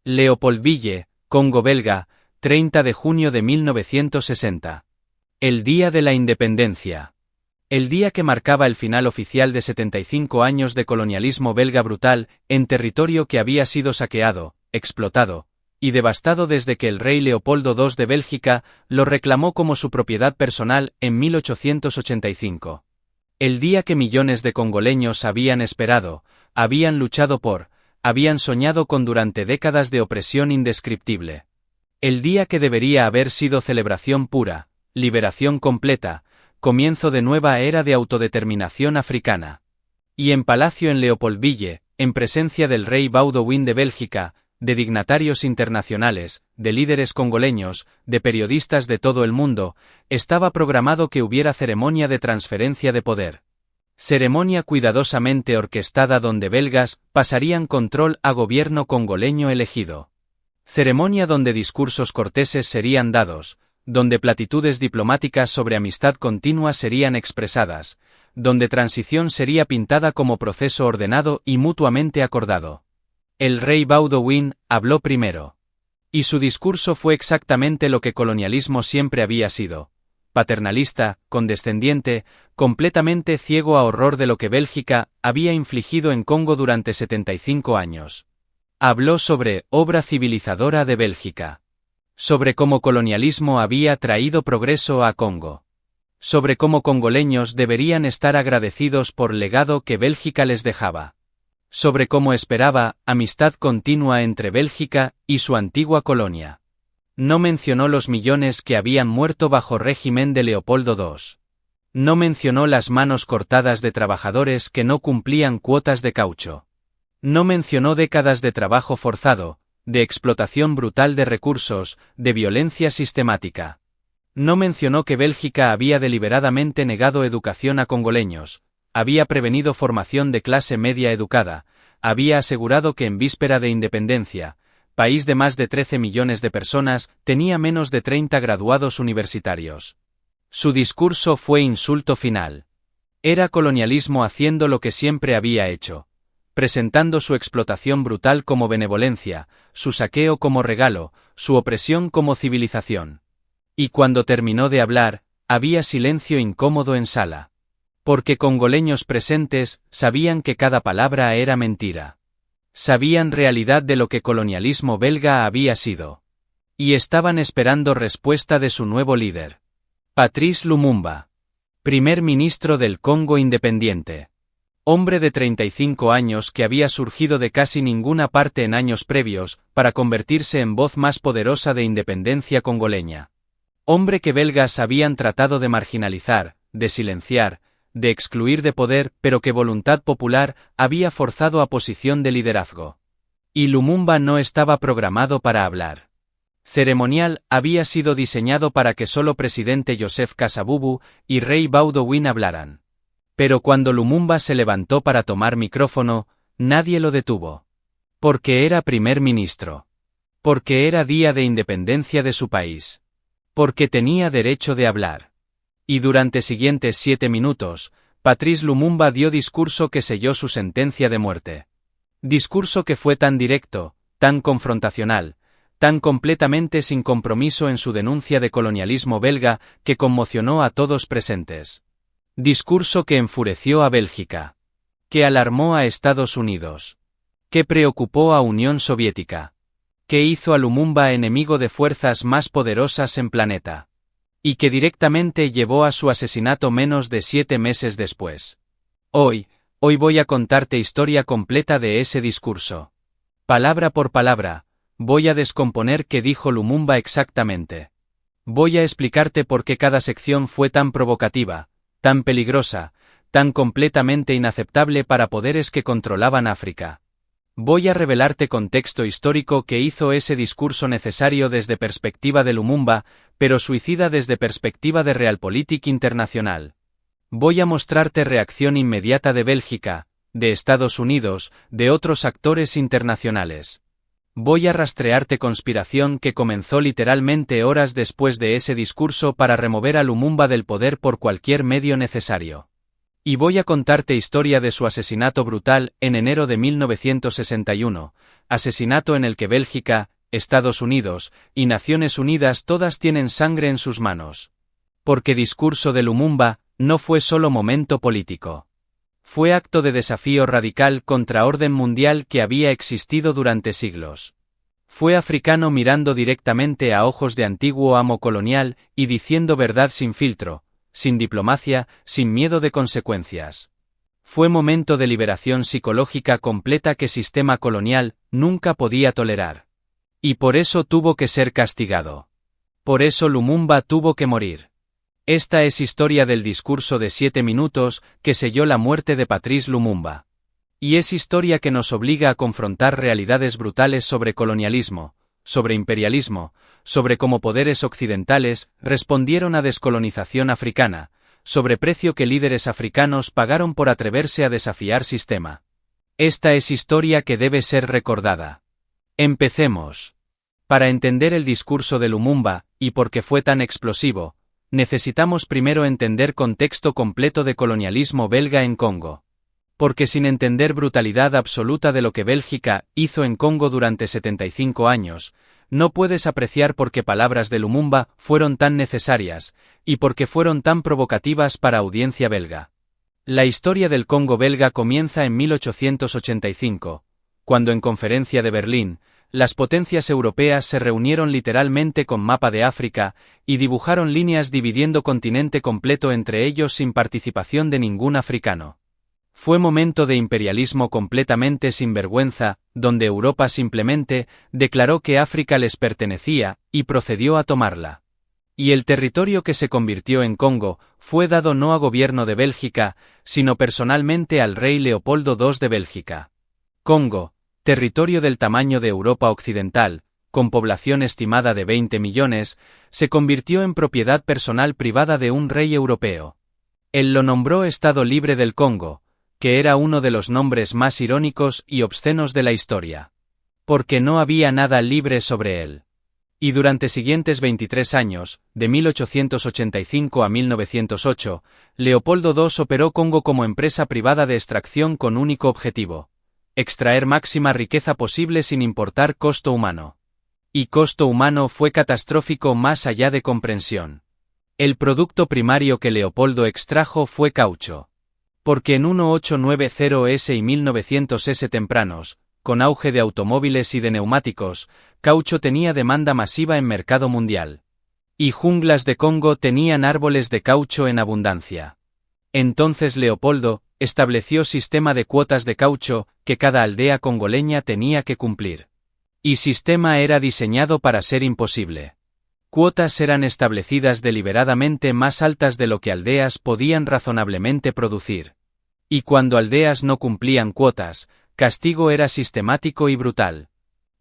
Leopoldville, Congo belga, 30 de junio de 1960. El Día de la Independencia. El día que marcaba el final oficial de 75 años de colonialismo belga brutal en territorio que había sido saqueado, explotado y devastado desde que el rey Leopoldo II de Bélgica lo reclamó como su propiedad personal en 1885. El día que millones de congoleños habían esperado, habían luchado por, habían soñado con durante décadas de opresión indescriptible. El día que debería haber sido celebración pura, liberación completa, comienzo de nueva era de autodeterminación africana. Y en palacio en Leopoldville, en presencia del rey Baudouin de Bélgica, de dignatarios internacionales, de líderes congoleños, de periodistas de todo el mundo, estaba programado que hubiera ceremonia de transferencia de poder. Ceremonia cuidadosamente orquestada donde belgas pasarían control a gobierno congoleño elegido. Ceremonia donde discursos corteses serían dados, donde platitudes diplomáticas sobre amistad continua serían expresadas, donde transición sería pintada como proceso ordenado y mutuamente acordado. El rey Baudouin habló primero. Y su discurso fue exactamente lo que colonialismo siempre había sido: paternalista, condescendiente, completamente ciego a horror de lo que Bélgica había infligido en Congo durante 75 años. Habló sobre obra civilizadora de Bélgica. Sobre cómo colonialismo había traído progreso a Congo. Sobre cómo congoleños deberían estar agradecidos por legado que Bélgica les dejaba. Sobre cómo esperaba amistad continua entre Bélgica y su antigua colonia. No mencionó los millones que habían muerto bajo régimen de Leopoldo II. No mencionó las manos cortadas de trabajadores que no cumplían cuotas de caucho. No mencionó décadas de trabajo forzado, de explotación brutal de recursos, de violencia sistemática. No mencionó que Bélgica había deliberadamente negado educación a congoleños, había prevenido formación de clase media educada, había asegurado que en víspera de independencia, país de más de 13 millones de personas, tenía menos de 30 graduados universitarios. Su discurso fue insulto final. Era colonialismo haciendo lo que siempre había hecho, presentando su explotación brutal como benevolencia, su saqueo como regalo, su opresión como civilización. Y cuando terminó de hablar, había silencio incómodo en sala. Porque congoleños presentes sabían que cada palabra era mentira. Sabían realidad de lo que colonialismo belga había sido. Y estaban esperando respuesta de su nuevo líder. Patrice Lumumba. Primer ministro del Congo independiente. Hombre de 35 años que había surgido de casi ninguna parte en años previos, para convertirse en voz más poderosa de independencia congoleña. Hombre que belgas habían tratado de marginalizar, de silenciar, de excluir de poder, pero que voluntad popular había forzado a posición de liderazgo. Y Lumumba no estaba programado para hablar. Ceremonial había sido diseñado para que solo presidente Joseph Kasavubu y rey Baudouin hablaran. Pero cuando Lumumba se levantó para tomar micrófono, nadie lo detuvo. Porque era primer ministro. Porque era día de independencia de su país. Porque tenía derecho de hablar. Y durante siguientes 7 minutos, Patrice Lumumba dio discurso que selló su sentencia de muerte. Discurso que fue tan directo, tan confrontacional, tan completamente sin compromiso en su denuncia de colonialismo belga que conmocionó a todos presentes. Discurso que enfureció a Bélgica. Que alarmó a Estados Unidos. Que preocupó a Unión Soviética. Que hizo a Lumumba enemigo de fuerzas más poderosas en planeta. Y que directamente llevó a su asesinato menos de 7 meses después. Hoy voy a contarte historia completa de ese discurso. Palabra por palabra, voy a descomponer qué dijo Lumumba exactamente. Voy a explicarte por qué cada sección fue tan provocativa, tan peligrosa, tan completamente inaceptable para poderes que controlaban África. Voy a revelarte contexto histórico que hizo ese discurso necesario desde perspectiva de Lumumba, pero suicida desde perspectiva de Realpolitik internacional. Voy a mostrarte reacción inmediata de Bélgica, de Estados Unidos, de otros actores internacionales. Voy a rastrearte conspiración que comenzó literalmente horas después de ese discurso para remover a Lumumba del poder por cualquier medio necesario. Y voy a contarte historia de su asesinato brutal en enero de 1961, asesinato en el que Bélgica, Estados Unidos y Naciones Unidas todas tienen sangre en sus manos. Porque discurso de Lumumba no fue solo momento político. Fue acto de desafío radical contra orden mundial que había existido durante siglos. Fue africano mirando directamente a ojos de antiguo amo colonial y diciendo verdad sin filtro, sin diplomacia, sin miedo de consecuencias. Fue momento de liberación psicológica completa que sistema colonial nunca podía tolerar. Y por eso tuvo que ser castigado. Por eso Lumumba tuvo que morir. Esta es historia del discurso de 7 minutos que selló la muerte de Patrice Lumumba. Y es historia que nos obliga a confrontar realidades brutales sobre colonialismo, sobre imperialismo, sobre cómo poderes occidentales respondieron a descolonización africana, sobre precio que líderes africanos pagaron por atreverse a desafiar sistema. Esta es historia que debe ser recordada. Empecemos. Para entender el discurso de Lumumba, y por qué fue tan explosivo, necesitamos primero entender contexto completo de colonialismo belga en Congo. Porque sin entender brutalidad absoluta de lo que Bélgica hizo en Congo durante 75 años, no puedes apreciar por qué palabras de Lumumba fueron tan necesarias, y por qué fueron tan provocativas para audiencia belga. La historia del Congo belga comienza en 1885, cuando en Conferencia de Berlín, las potencias europeas se reunieron literalmente con mapa de África y dibujaron líneas dividiendo continente completo entre ellos sin participación de ningún africano. Fue momento de imperialismo completamente sin vergüenza, donde Europa simplemente declaró que África les pertenecía y procedió a tomarla. Y el territorio que se convirtió en Congo fue dado no a gobierno de Bélgica, sino personalmente al rey Leopoldo II de Bélgica. Congo, territorio del tamaño de Europa Occidental, con población estimada de 20 millones, se convirtió en propiedad personal privada de un rey europeo. Él lo nombró Estado Libre del Congo, que era uno de los nombres más irónicos y obscenos de la historia. Porque no había nada libre sobre él. Y durante siguientes 23 años, de 1885 a 1908, Leopoldo II operó Congo como empresa privada de extracción con único objetivo: extraer máxima riqueza posible sin importar costo humano. Y costo humano fue catastrófico más allá de comprensión. El producto primario que Leopoldo extrajo fue caucho. Porque en 1890s y 1900s tempranos, con auge de automóviles y de neumáticos, caucho tenía demanda masiva en mercado mundial. Y junglas de Congo tenían árboles de caucho en abundancia. Entonces Leopoldo estableció sistema de cuotas de caucho que cada aldea congoleña tenía que cumplir. Y sistema era diseñado para ser imposible. Cuotas eran establecidas deliberadamente más altas de lo que aldeas podían razonablemente producir. Y cuando aldeas no cumplían cuotas, castigo era sistemático y brutal.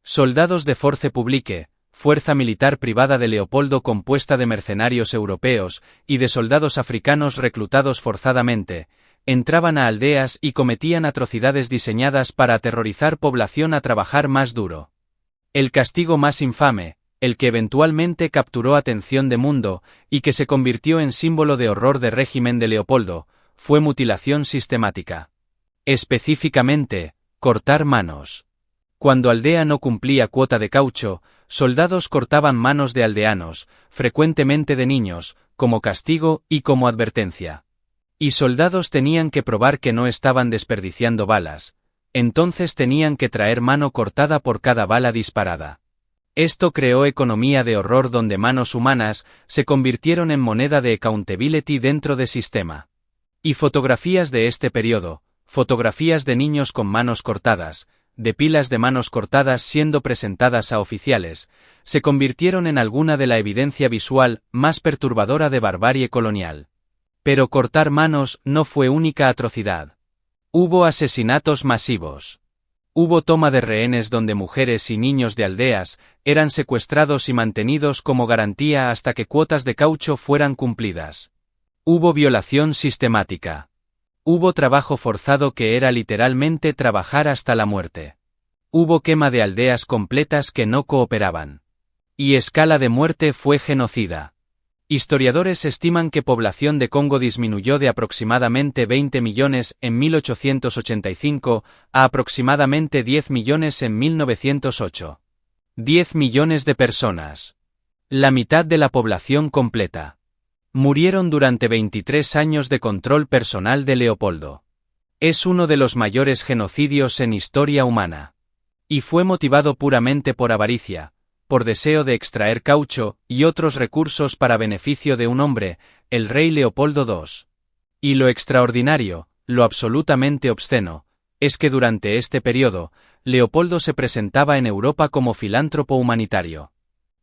Soldados de Force Publique, fuerza militar privada de Leopoldo compuesta de mercenarios europeos y de soldados africanos reclutados forzadamente, entraban a aldeas y cometían atrocidades diseñadas para aterrorizar población a trabajar más duro. El castigo más infame, el que eventualmente capturó atención de mundo y que se convirtió en símbolo de horror de régimen de Leopoldo, fue mutilación sistemática. Específicamente, cortar manos. Cuando aldea no cumplía cuota de caucho, soldados cortaban manos de aldeanos, frecuentemente de niños, como castigo y como advertencia. Y soldados tenían que probar que no estaban desperdiciando balas, entonces tenían que traer mano cortada por cada bala disparada. Esto creó economía de horror donde manos humanas se convirtieron en moneda de accountability dentro de sistema. Y fotografías de este periodo, fotografías de niños con manos cortadas, de pilas de manos cortadas siendo presentadas a oficiales, se convirtieron en alguna de la evidencia visual más perturbadora de barbarie colonial. Pero cortar manos no fue única atrocidad. Hubo asesinatos masivos. Hubo toma de rehenes donde mujeres y niños de aldeas eran secuestrados y mantenidos como garantía hasta que cuotas de caucho fueran cumplidas. Hubo violación sistemática. Hubo trabajo forzado que era literalmente trabajar hasta la muerte. Hubo quema de aldeas completas que no cooperaban. Y escala de muerte fue genocida. Historiadores estiman que población de Congo disminuyó de aproximadamente 20 millones en 1885 a aproximadamente 10 millones en 1908. 10 millones de personas. La mitad de la población completa. Murieron durante 23 años de control personal de Leopoldo. Es uno de los mayores genocidios en historia humana. Y fue motivado puramente por avaricia, por deseo de extraer caucho y otros recursos para beneficio de un hombre, el rey Leopoldo II. Y lo extraordinario, lo absolutamente obsceno, es que durante este periodo, Leopoldo se presentaba en Europa como filántropo humanitario.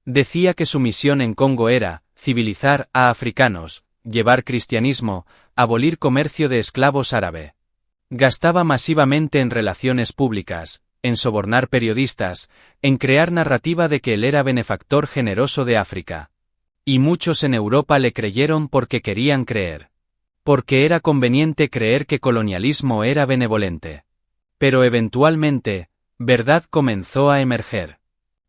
Decía que su misión en Congo era civilizar a africanos, llevar cristianismo, abolir comercio de esclavos árabe. Gastaba masivamente en relaciones públicas, en sobornar periodistas, en crear narrativa de que él era benefactor generoso de África. Y muchos en Europa le creyeron porque querían creer. Porque era conveniente creer que colonialismo era benevolente. Pero eventualmente, verdad comenzó a emerger.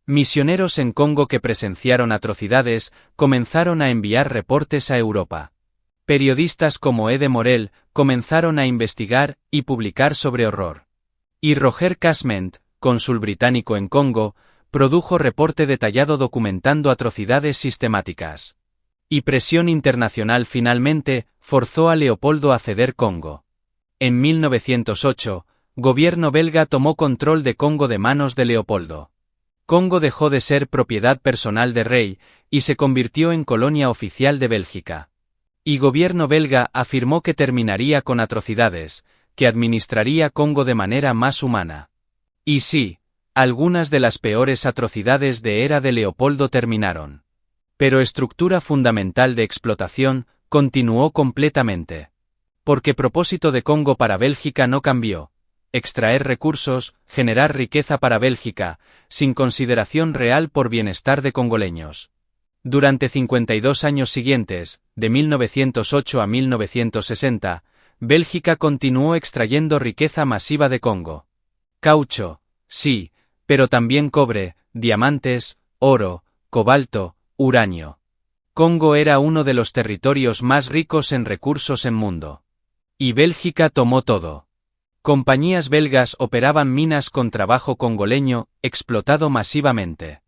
Misioneros en Congo que presenciaron atrocidades comenzaron a enviar reportes a Europa. Periodistas como Ede Morel comenzaron a investigar y publicar sobre horror. Y Roger Casement, cónsul británico en Congo, produjo reporte detallado documentando atrocidades sistemáticas. Y presión internacional finalmente forzó a Leopoldo a ceder Congo. En 1908, gobierno belga tomó control de Congo de manos de Leopoldo. Congo dejó de ser propiedad personal de rey y se convirtió en colonia oficial de Bélgica. Y gobierno belga afirmó que terminaría con atrocidades, que administraría Congo de manera más humana. Y sí, algunas de las peores atrocidades de era de Leopoldo terminaron. Pero estructura fundamental de explotación continuó completamente. Porque propósito de Congo para Bélgica no cambió: extraer recursos, generar riqueza para Bélgica, sin consideración real por bienestar de congoleños. Durante 52 años siguientes, de 1908 a 1960, Bélgica continuó extrayendo riqueza masiva de Congo. Caucho, sí, pero también cobre, diamantes, oro, cobalto, uranio. Congo era uno de los territorios más ricos en recursos en mundo. Y Bélgica tomó todo. Compañías belgas operaban minas con trabajo congoleño, explotado masivamente.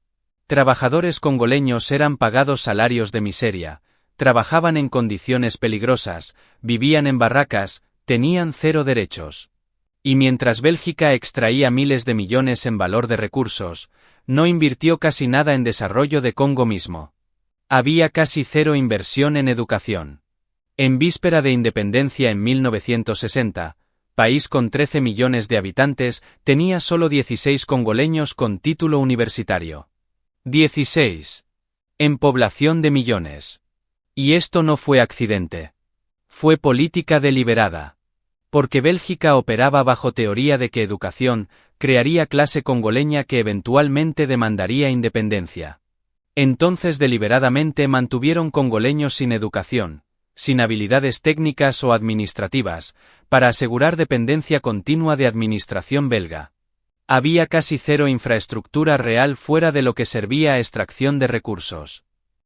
Trabajadores congoleños eran pagados salarios de miseria, trabajaban en condiciones peligrosas, vivían en barracas, tenían cero derechos. Y mientras Bélgica extraía miles de millones en valor de recursos, no invirtió casi nada en desarrollo de Congo mismo. Había casi cero inversión en educación. En víspera de independencia en 1960, país con 13 millones de habitantes, tenía solo 16 congoleños con título universitario. 16. En población de millones. Y esto no fue accidente. Fue política deliberada. Porque Bélgica operaba bajo teoría de que educación crearía clase congoleña que eventualmente demandaría independencia. Entonces deliberadamente mantuvieron congoleños sin educación, sin habilidades técnicas o administrativas, para asegurar dependencia continua de administración belga. Había casi cero infraestructura real fuera de lo que servía a extracción de recursos.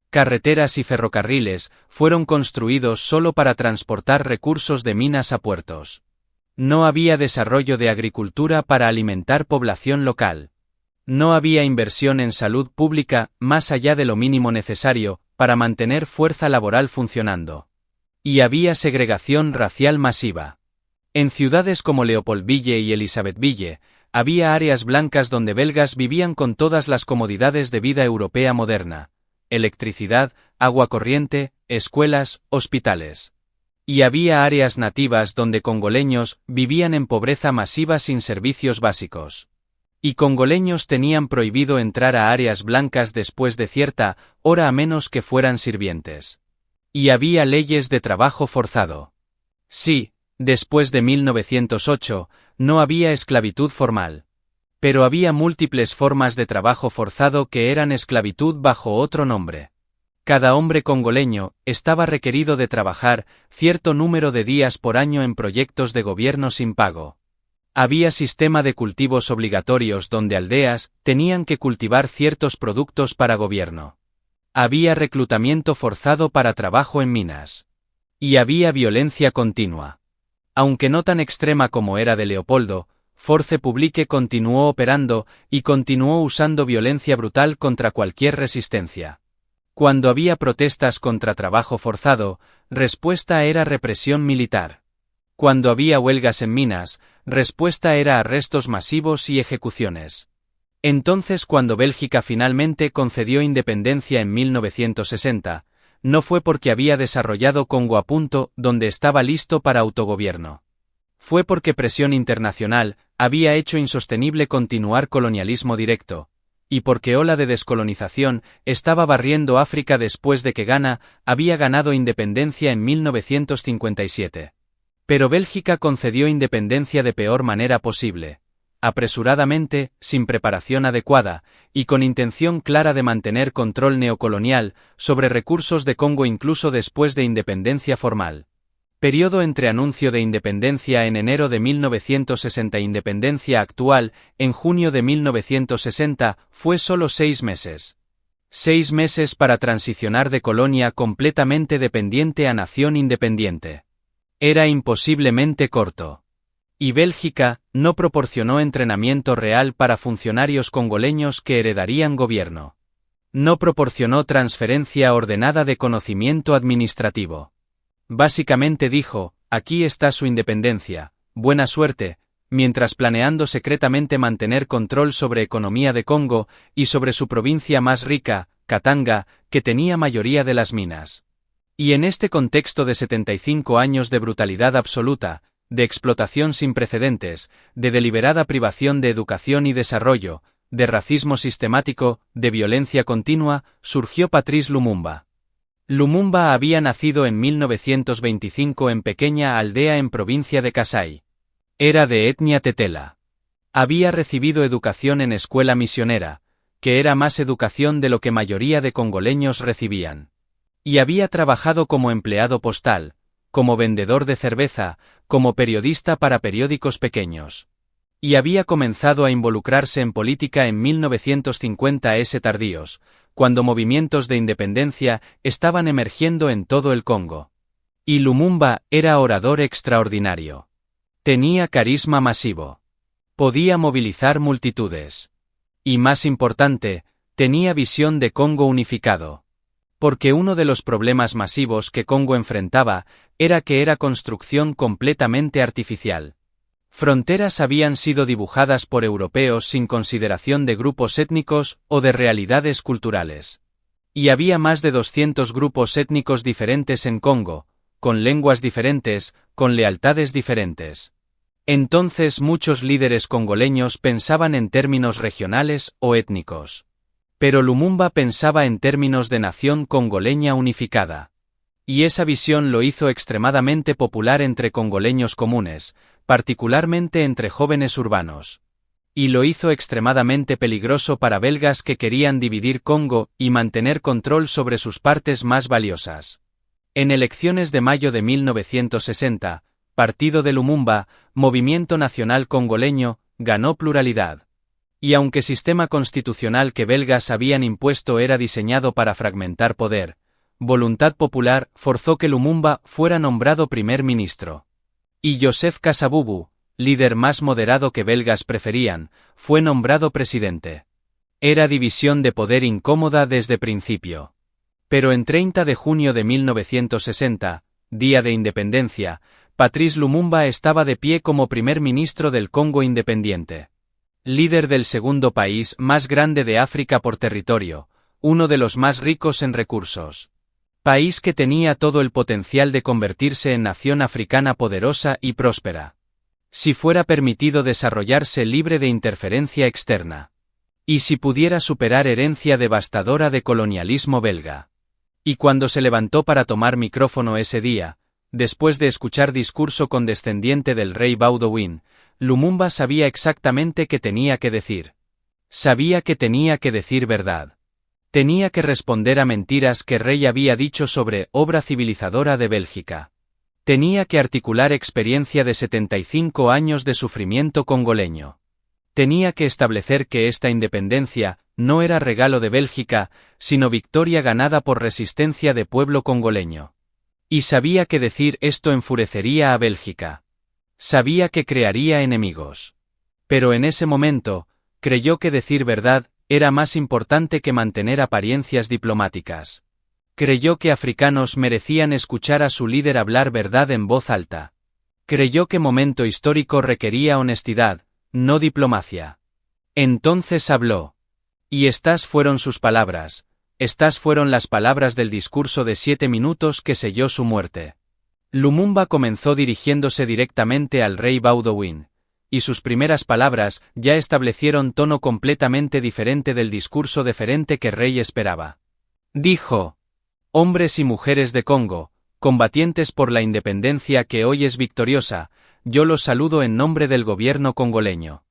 Carreteras y ferrocarriles fueron construidos solo para transportar recursos de minas a puertos. No había desarrollo de agricultura para alimentar población local. No había inversión en salud pública más allá de lo mínimo necesario para mantener fuerza laboral funcionando. Y había segregación racial masiva. En ciudades como Leopoldville y Elisabethville, había áreas blancas donde belgas vivían con todas las comodidades de vida europea moderna: electricidad, agua corriente, escuelas, hospitales. Y había áreas nativas donde congoleños vivían en pobreza masiva sin servicios básicos. Y congoleños tenían prohibido entrar a áreas blancas después de cierta hora a menos que fueran sirvientes. Y había leyes de trabajo forzado. Sí, después de 1908, no había esclavitud formal. Pero había múltiples formas de trabajo forzado que eran esclavitud bajo otro nombre. Cada hombre congoleño estaba requerido de trabajar cierto número de días por año en proyectos de gobierno sin pago. Había sistema de cultivos obligatorios donde aldeas tenían que cultivar ciertos productos para gobierno. Había reclutamiento forzado para trabajo en minas. Y había violencia continua. Aunque no tan extrema como era de Leopoldo, Force Publique continuó operando y continuó usando violencia brutal contra cualquier resistencia. Cuando había protestas contra trabajo forzado, respuesta era represión militar. Cuando había huelgas en minas, respuesta era arrestos masivos y ejecuciones. Entonces, cuando Bélgica finalmente concedió independencia en 1960, no fue porque había desarrollado Congo a punto donde estaba listo para autogobierno. Fue porque presión internacional había hecho insostenible continuar colonialismo directo, y porque ola de descolonización estaba barriendo África después de que Ghana había ganado independencia en 1957. Pero Bélgica concedió independencia de peor manera posible, apresuradamente, sin preparación adecuada, y con intención clara de mantener control neocolonial sobre recursos de Congo incluso después de independencia formal. Periodo entre anuncio de independencia en enero de 1960 e independencia actual en junio de 1960 fue solo 6 meses. 6 meses para transicionar de colonia completamente dependiente a nación independiente. Era imposiblemente corto. Y Bélgica no proporcionó entrenamiento real para funcionarios congoleños que heredarían gobierno. No proporcionó transferencia ordenada de conocimiento administrativo. Básicamente dijo, aquí está su independencia, buena suerte, mientras planeando secretamente mantener control sobre economía de Congo y sobre su provincia más rica, Katanga, que tenía mayoría de las minas. Y en este contexto de 75 años de brutalidad absoluta, de explotación sin precedentes, de deliberada privación de educación y desarrollo, de racismo sistemático, de violencia continua, surgió Patrice Lumumba. Lumumba había nacido en 1925 en pequeña aldea en provincia de Kasai. Era de etnia tetela. Había recibido educación en escuela misionera, que era más educación de lo que mayoría de congoleños recibían. Y había trabajado como empleado postal, como vendedor de cerveza, como periodista para periódicos pequeños. Y había comenzado a involucrarse en política en 1950s tardíos, cuando movimientos de independencia estaban emergiendo en todo el Congo. Y Lumumba era orador extraordinario. Tenía carisma masivo. Podía movilizar multitudes. Y más importante, tenía visión de Congo unificado. Porque uno de los problemas masivos que Congo enfrentaba era que era construcción completamente artificial. Fronteras habían sido dibujadas por europeos sin consideración de grupos étnicos o de realidades culturales. Y había más de 200 grupos étnicos diferentes en Congo, con lenguas diferentes, con lealtades diferentes. Entonces muchos líderes congoleños pensaban en términos regionales o étnicos. Pero Lumumba pensaba en términos de nación congoleña unificada. Y esa visión lo hizo extremadamente popular entre congoleños comunes, particularmente entre jóvenes urbanos. Y lo hizo extremadamente peligroso para belgas que querían dividir Congo y mantener control sobre sus partes más valiosas. En elecciones de mayo de 1960, Partido de Lumumba, Movimiento Nacional Congoleño, ganó pluralidad. Y aunque sistema constitucional que belgas habían impuesto era diseñado para fragmentar poder, voluntad popular forzó que Lumumba fuera nombrado primer ministro. Y Joseph Kasavubu, líder más moderado que belgas preferían, fue nombrado presidente. Era división de poder incómoda desde principio. Pero en 30 de junio de 1960, día de independencia, Patrice Lumumba estaba de pie como primer ministro del Congo independiente. Líder del segundo país más grande de África por territorio, uno de los más ricos en recursos. País que tenía todo el potencial de convertirse en nación africana poderosa y próspera. Si fuera permitido desarrollarse libre de interferencia externa. Y si pudiera superar herencia devastadora de colonialismo belga. Y cuando se levantó para tomar micrófono ese día, después de escuchar discurso condescendiente del rey Baudouin, Lumumba sabía exactamente qué tenía que decir. Sabía que tenía que decir verdad. Tenía que responder a mentiras que Rey había dicho sobre obra civilizadora de Bélgica. Tenía que articular experiencia de 75 años de sufrimiento congoleño. Tenía que establecer que esta independencia, no era regalo de Bélgica, sino victoria ganada por resistencia de pueblo congoleño. Y sabía que decir esto enfurecería a Bélgica. Sabía que crearía enemigos. Pero en ese momento, creyó que decir verdad era más importante que mantener apariencias diplomáticas. Creyó que africanos merecían escuchar a su líder hablar verdad en voz alta. Creyó que momento histórico requería honestidad, no diplomacia. Entonces habló. Y estas fueron sus palabras, estas fueron las palabras del discurso de 7 minutos que selló su muerte. Lumumba comenzó dirigiéndose directamente al rey Baudouin, y sus primeras palabras ya establecieron tono completamente diferente del discurso deferente que el rey esperaba. Dijo: hombres y mujeres de Congo, combatientes por la independencia que hoy es victoriosa, yo los saludo en nombre del gobierno congoleño.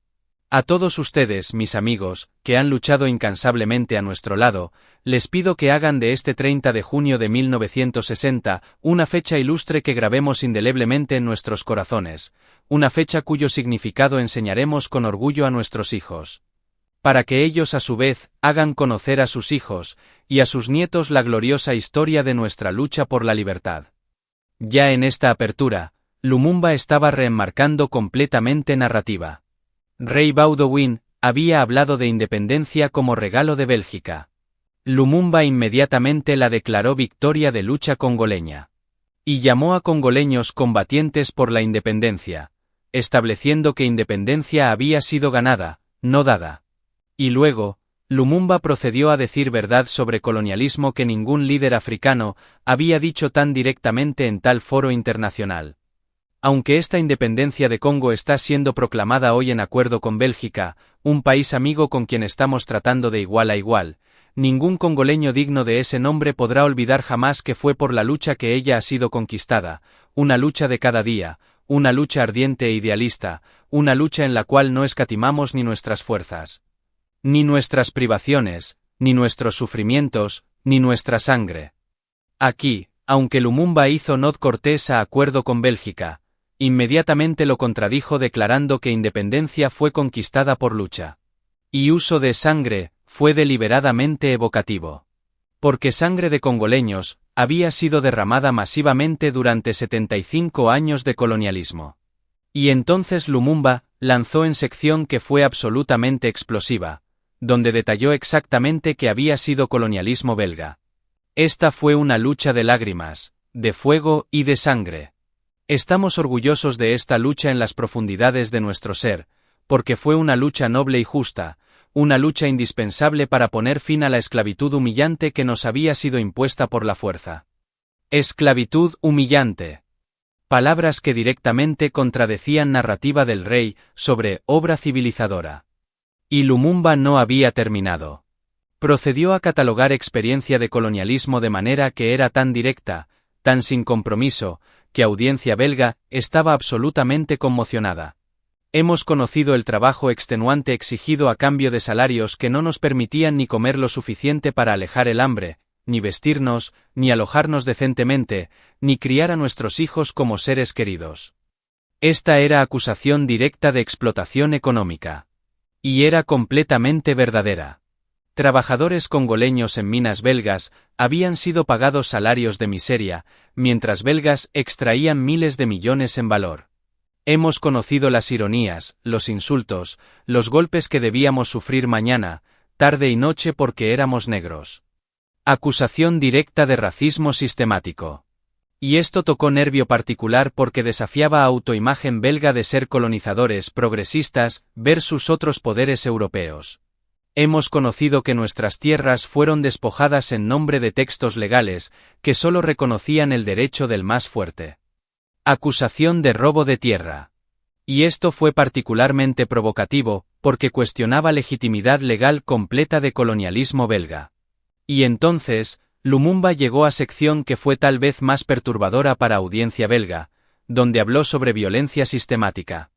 A todos ustedes, mis amigos, que han luchado incansablemente a nuestro lado, les pido que hagan de este 30 de junio de 1960 una fecha ilustre que grabemos indeleblemente en nuestros corazones, una fecha cuyo significado enseñaremos con orgullo a nuestros hijos. Para que ellos a su vez hagan conocer a sus hijos y a sus nietos la gloriosa historia de nuestra lucha por la libertad. Ya en esta apertura, Lumumba estaba reenmarcando completamente narrativa. Rey Baudouin había hablado de independencia como regalo de Bélgica. Lumumba inmediatamente la declaró victoria de lucha congoleña. Y llamó a congoleños combatientes por la independencia, estableciendo que independencia había sido ganada, no dada. Y luego, Lumumba procedió a decir verdad sobre colonialismo que ningún líder africano había dicho tan directamente en tal foro internacional. Aunque esta independencia de Congo está siendo proclamada hoy en acuerdo con Bélgica, un país amigo con quien estamos tratando de igual a igual, ningún congoleño digno de ese nombre podrá olvidar jamás que fue por la lucha que ella ha sido conquistada, una lucha de cada día, una lucha ardiente e idealista, una lucha en la cual no escatimamos ni nuestras fuerzas, ni nuestras privaciones, ni nuestros sufrimientos, ni nuestra sangre. Aquí, aunque Lumumba hizo nod cortés a acuerdo con Bélgica, inmediatamente lo contradijo declarando que independencia fue conquistada por lucha. Y uso de sangre fue deliberadamente evocativo. Porque sangre de congoleños había sido derramada masivamente durante 75 años de colonialismo. Y entonces Lumumba lanzó en sección que fue absolutamente explosiva, donde detalló exactamente que había sido colonialismo belga. Esta fue una lucha de lágrimas, de fuego y de sangre. Estamos orgullosos de esta lucha en las profundidades de nuestro ser, porque fue una lucha noble y justa, una lucha indispensable para poner fin a la esclavitud humillante que nos había sido impuesta por la fuerza. Esclavitud humillante. Palabras que directamente contradecían narrativa del rey sobre obra civilizadora. Y Lumumba no había terminado. Procedió a catalogar experiencia de colonialismo de manera que era tan directa, tan sin compromiso, que audiencia belga estaba absolutamente conmocionada. Hemos conocido el trabajo extenuante exigido a cambio de salarios que no nos permitían ni comer lo suficiente para alejar el hambre, ni vestirnos, ni alojarnos decentemente, ni criar a nuestros hijos como seres queridos. Esta era acusación directa de explotación económica. Y era completamente verdadera. Trabajadores congoleños en minas belgas habían sido pagados salarios de miseria, mientras belgas extraían miles de millones en valor. Hemos conocido las ironías, los insultos, los golpes que debíamos sufrir mañana, tarde y noche porque éramos negros. Acusación directa de racismo sistemático. Y esto tocó nervio particular porque desafiaba a autoimagen belga de ser colonizadores progresistas versus otros poderes europeos. Hemos conocido que nuestras tierras fueron despojadas en nombre de textos legales que solo reconocían el derecho del más fuerte. Acusación de robo de tierra. Y esto fue particularmente provocativo, porque cuestionaba legitimidad legal completa de colonialismo belga. Y entonces, Lumumba llegó a sección que fue tal vez más perturbadora para audiencia belga, donde habló sobre violencia sistemática.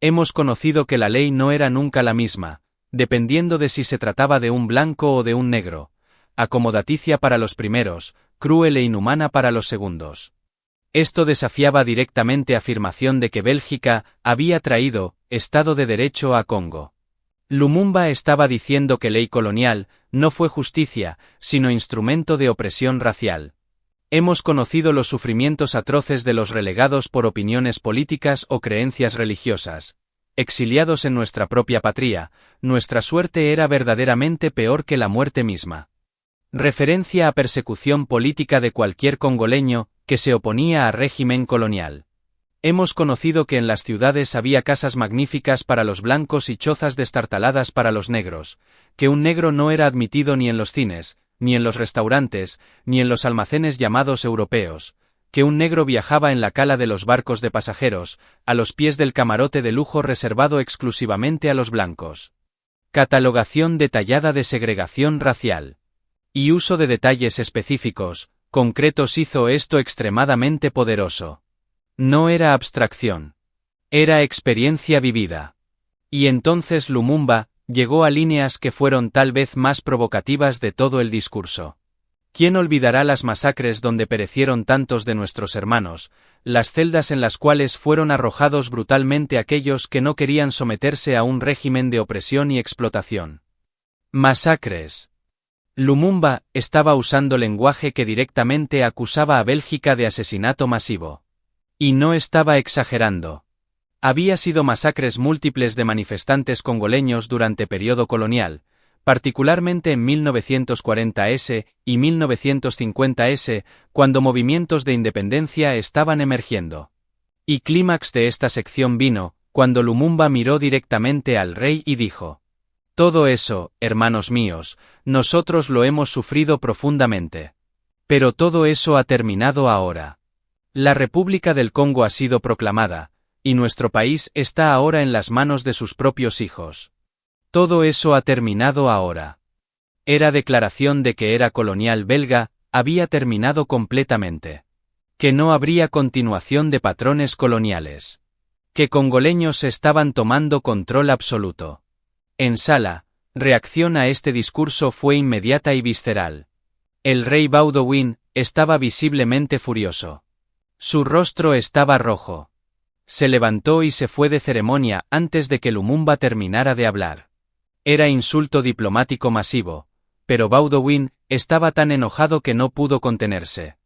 Hemos conocido que la ley no era nunca la misma, dependiendo de si se trataba de un blanco o de un negro, acomodaticia para los primeros, cruel e inhumana para los segundos. Esto desafiaba directamente afirmación de que Bélgica había traído Estado de Derecho a Congo. Lumumba estaba diciendo que ley colonial no fue justicia, sino instrumento de opresión racial. Hemos conocido los sufrimientos atroces de los relegados por opiniones políticas o creencias religiosas. Exiliados en nuestra propia patria, nuestra suerte era verdaderamente peor que la muerte misma. Referencia a persecución política de cualquier congoleño que se oponía al régimen colonial. Hemos conocido que en las ciudades había casas magníficas para los blancos y chozas destartaladas para los negros, que un negro no era admitido ni en los cines, ni en los restaurantes, ni en los almacenes llamados europeos, que un negro viajaba en la cala de los barcos de pasajeros, a los pies del camarote de lujo reservado exclusivamente a los blancos. Catalogación detallada de segregación racial. Y uso de detalles específicos, concretos hizo esto extremadamente poderoso. No era abstracción. Era experiencia vivida. Y entonces Lumumba llegó a líneas que fueron tal vez más provocativas de todo el discurso. ¿Quién olvidará las masacres donde perecieron tantos de nuestros hermanos, las celdas en las cuales fueron arrojados brutalmente aquellos que no querían someterse a un régimen de opresión y explotación? Masacres. Lumumba estaba usando lenguaje que directamente acusaba a Bélgica de asesinato masivo. Y no estaba exagerando. Había sido masacres múltiples de manifestantes congoleños durante periodo colonial, particularmente en 1940s y 1950s, cuando movimientos de independencia estaban emergiendo. Y clímax de esta sección vino, cuando Lumumba miró directamente al rey y dijo: todo eso, hermanos míos, nosotros lo hemos sufrido profundamente. Pero todo eso ha terminado ahora. La República del Congo ha sido proclamada, y nuestro país está ahora en las manos de sus propios hijos. Todo eso ha terminado ahora. Era declaración de que era colonial belga, había terminado completamente. Que no habría continuación de patrones coloniales. Que congoleños estaban tomando control absoluto. En sala, reacción a este discurso fue inmediata y visceral. El rey Baudouin estaba visiblemente furioso. Su rostro estaba rojo. Se levantó y se fue de ceremonia antes de que Lumumba terminara de hablar. Era insulto diplomático masivo, pero Baudouin estaba tan enojado que no pudo contenerse.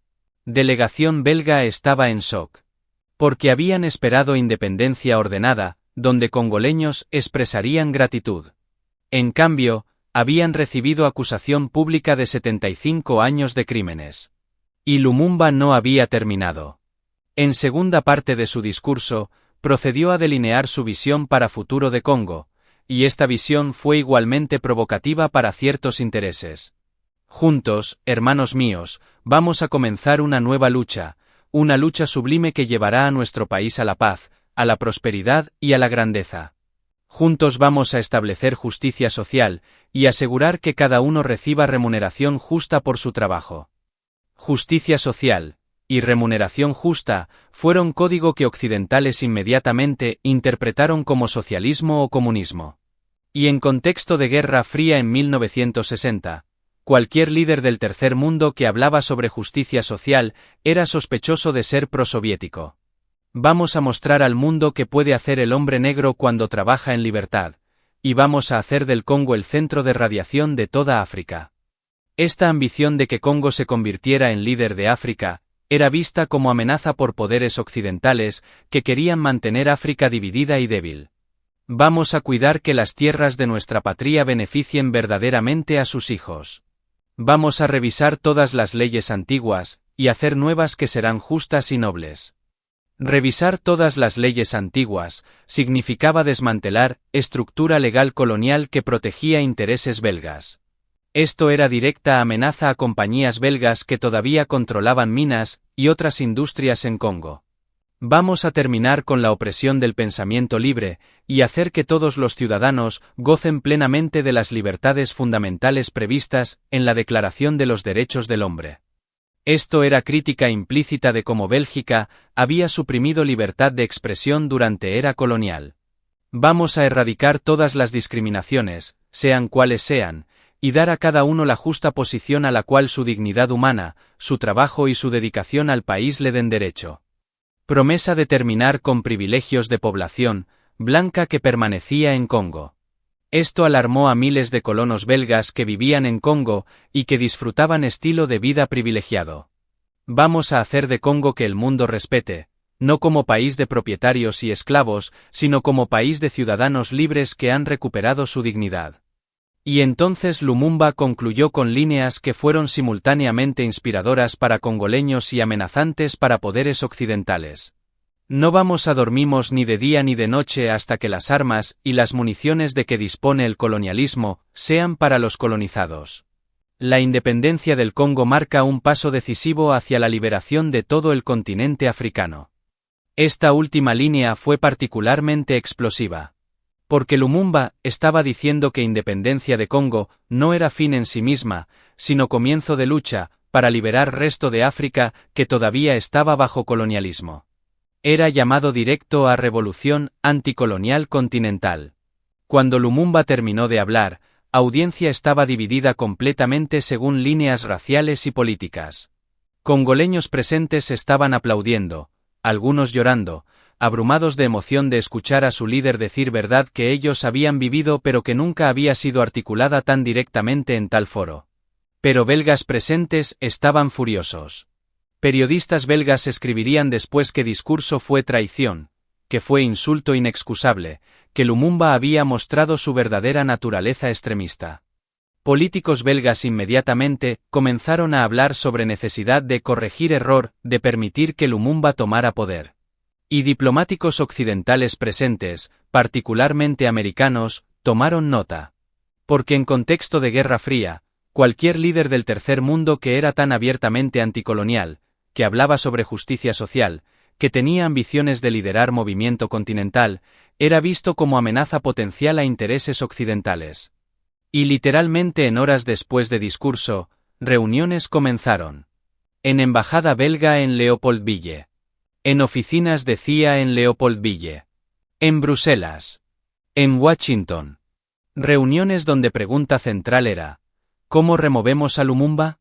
Delegación belga estaba en shock. Porque habían esperado independencia ordenada, donde congoleños expresarían gratitud. En cambio, habían recibido acusación pública de 75 años de crímenes. Y Lumumba no había terminado. En segunda parte de su discurso, procedió a delinear su visión para futuro de Congo, y esta visión fue igualmente provocativa para ciertos intereses. Juntos, hermanos míos, vamos a comenzar una nueva lucha, una lucha sublime que llevará a nuestro país a la paz, a la prosperidad y a la grandeza. Juntos vamos a establecer justicia social y asegurar que cada uno reciba remuneración justa por su trabajo. Justicia social y remuneración justa fueron código que occidentales inmediatamente interpretaron como socialismo o comunismo. Y en contexto de Guerra Fría en 1960, cualquier líder del tercer mundo que hablaba sobre justicia social era sospechoso de ser prosoviético. Vamos a mostrar al mundo qué puede hacer el hombre negro cuando trabaja en libertad, y vamos a hacer del Congo el centro de radiación de toda África. Esta ambición de que Congo se convirtiera en líder de África era vista como amenaza por poderes occidentales que querían mantener África dividida y débil. Vamos a cuidar que las tierras de nuestra patria beneficien verdaderamente a sus hijos. Vamos a revisar todas las leyes antiguas y hacer nuevas que serán justas y nobles. Revisar todas las leyes antiguas significaba desmantelar estructura legal colonial que protegía intereses belgas. Esto era directa amenaza a compañías belgas que todavía controlaban minas y otras industrias en Congo. Vamos a terminar con la opresión del pensamiento libre y hacer que todos los ciudadanos gocen plenamente de las libertades fundamentales previstas en la Declaración de los Derechos del Hombre. Esto era crítica implícita de cómo Bélgica había suprimido libertad de expresión durante era colonial. Vamos a erradicar todas las discriminaciones, sean cuales sean, y dar a cada uno la justa posición a la cual su dignidad humana, su trabajo y su dedicación al país le den derecho. Promesa de terminar con privilegios de población blanca que permanecía en Congo. Esto alarmó a miles de colonos belgas que vivían en Congo y que disfrutaban estilo de vida privilegiado. Vamos a hacer de Congo que el mundo respete, no como país de propietarios y esclavos, sino como país de ciudadanos libres que han recuperado su dignidad. Y entonces Lumumba concluyó con líneas que fueron simultáneamente inspiradoras para congoleños y amenazantes para poderes occidentales. No vamos a dormimos ni de día ni de noche hasta que las armas y las municiones de que dispone el colonialismo sean para los colonizados. La independencia del Congo marca un paso decisivo hacia la liberación de todo el continente africano. Esta última línea fue particularmente explosiva. Porque Lumumba estaba diciendo que independencia de Congo no era fin en sí misma, sino comienzo de lucha para liberar resto de África que todavía estaba bajo colonialismo. Era llamado directo a revolución anticolonial continental. Cuando Lumumba terminó de hablar, audiencia estaba dividida completamente según líneas raciales y políticas. Congoleños presentes estaban aplaudiendo, algunos llorando, abrumados de emoción de escuchar a su líder decir verdad que ellos habían vivido pero que nunca había sido articulada tan directamente en tal foro. Pero belgas presentes estaban furiosos. Periodistas belgas escribirían después que discurso fue traición, que fue insulto inexcusable, que Lumumba había mostrado su verdadera naturaleza extremista. Políticos belgas inmediatamente comenzaron a hablar sobre necesidad de corregir error, de permitir que Lumumba tomara poder. Y diplomáticos occidentales presentes, particularmente americanos, tomaron nota. Porque en contexto de Guerra Fría, cualquier líder del tercer mundo que era tan abiertamente anticolonial, que hablaba sobre justicia social, que tenía ambiciones de liderar movimiento continental, era visto como amenaza potencial a intereses occidentales. Y literalmente en horas después de discurso, reuniones comenzaron. En embajada belga en Leopoldville. En oficinas de CIA en Leopoldville. En Bruselas. En Washington. Reuniones donde pregunta central era, ¿cómo removemos a Lumumba?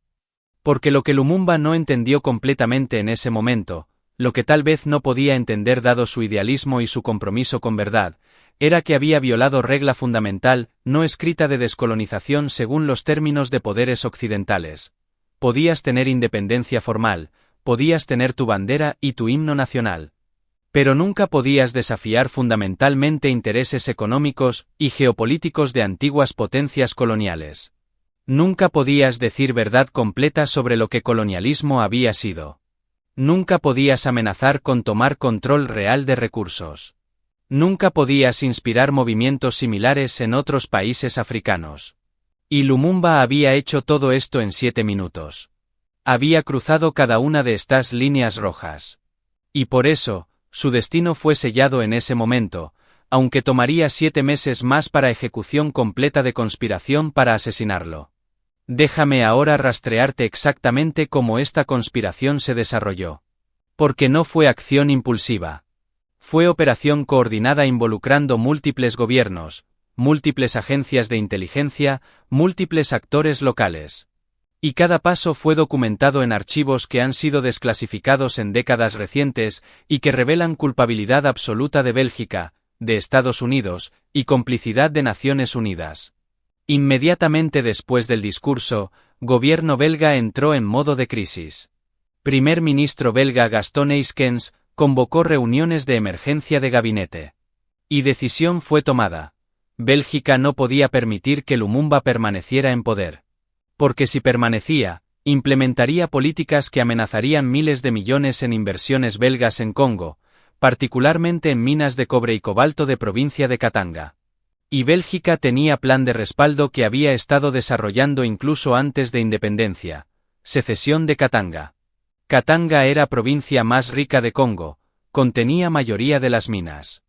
Porque lo que Lumumba no entendió completamente en ese momento, lo que tal vez no podía entender dado su idealismo y su compromiso con verdad, era que había violado regla fundamental, no escrita de descolonización según los términos de poderes occidentales. Podías tener independencia formal, podías tener tu bandera y tu himno nacional. Pero nunca podías desafiar fundamentalmente intereses económicos y geopolíticos de antiguas potencias coloniales. Nunca podías decir verdad completa sobre lo que colonialismo había sido. Nunca podías amenazar con tomar control real de recursos. Nunca podías inspirar movimientos similares en otros países africanos. Y Lumumba había hecho todo esto en 7 minutos. Había cruzado cada una de estas líneas rojas. Y por eso, su destino fue sellado en ese momento, aunque tomaría 7 meses más para ejecución completa de conspiración para asesinarlo. Déjame ahora rastrearte exactamente cómo esta conspiración se desarrolló. Porque no fue acción impulsiva. Fue operación coordinada involucrando múltiples gobiernos, múltiples agencias de inteligencia, múltiples actores locales. Y cada paso fue documentado en archivos que han sido desclasificados en décadas recientes y que revelan culpabilidad absoluta de Bélgica, de Estados Unidos, y complicidad de Naciones Unidas. Inmediatamente después del discurso, gobierno belga entró en modo de crisis. Primer ministro belga Gaston Eyskens convocó reuniones de emergencia de gabinete. Y decisión fue tomada. Bélgica no podía permitir que Lumumba permaneciera en poder. Porque si permanecía, implementaría políticas que amenazarían miles de millones en inversiones belgas en Congo, particularmente en minas de cobre y cobalto de provincia de Katanga. Y Bélgica tenía plan de respaldo que había estado desarrollando incluso antes de independencia, secesión de Katanga. Katanga era provincia más rica de Congo, contenía mayoría de las minas.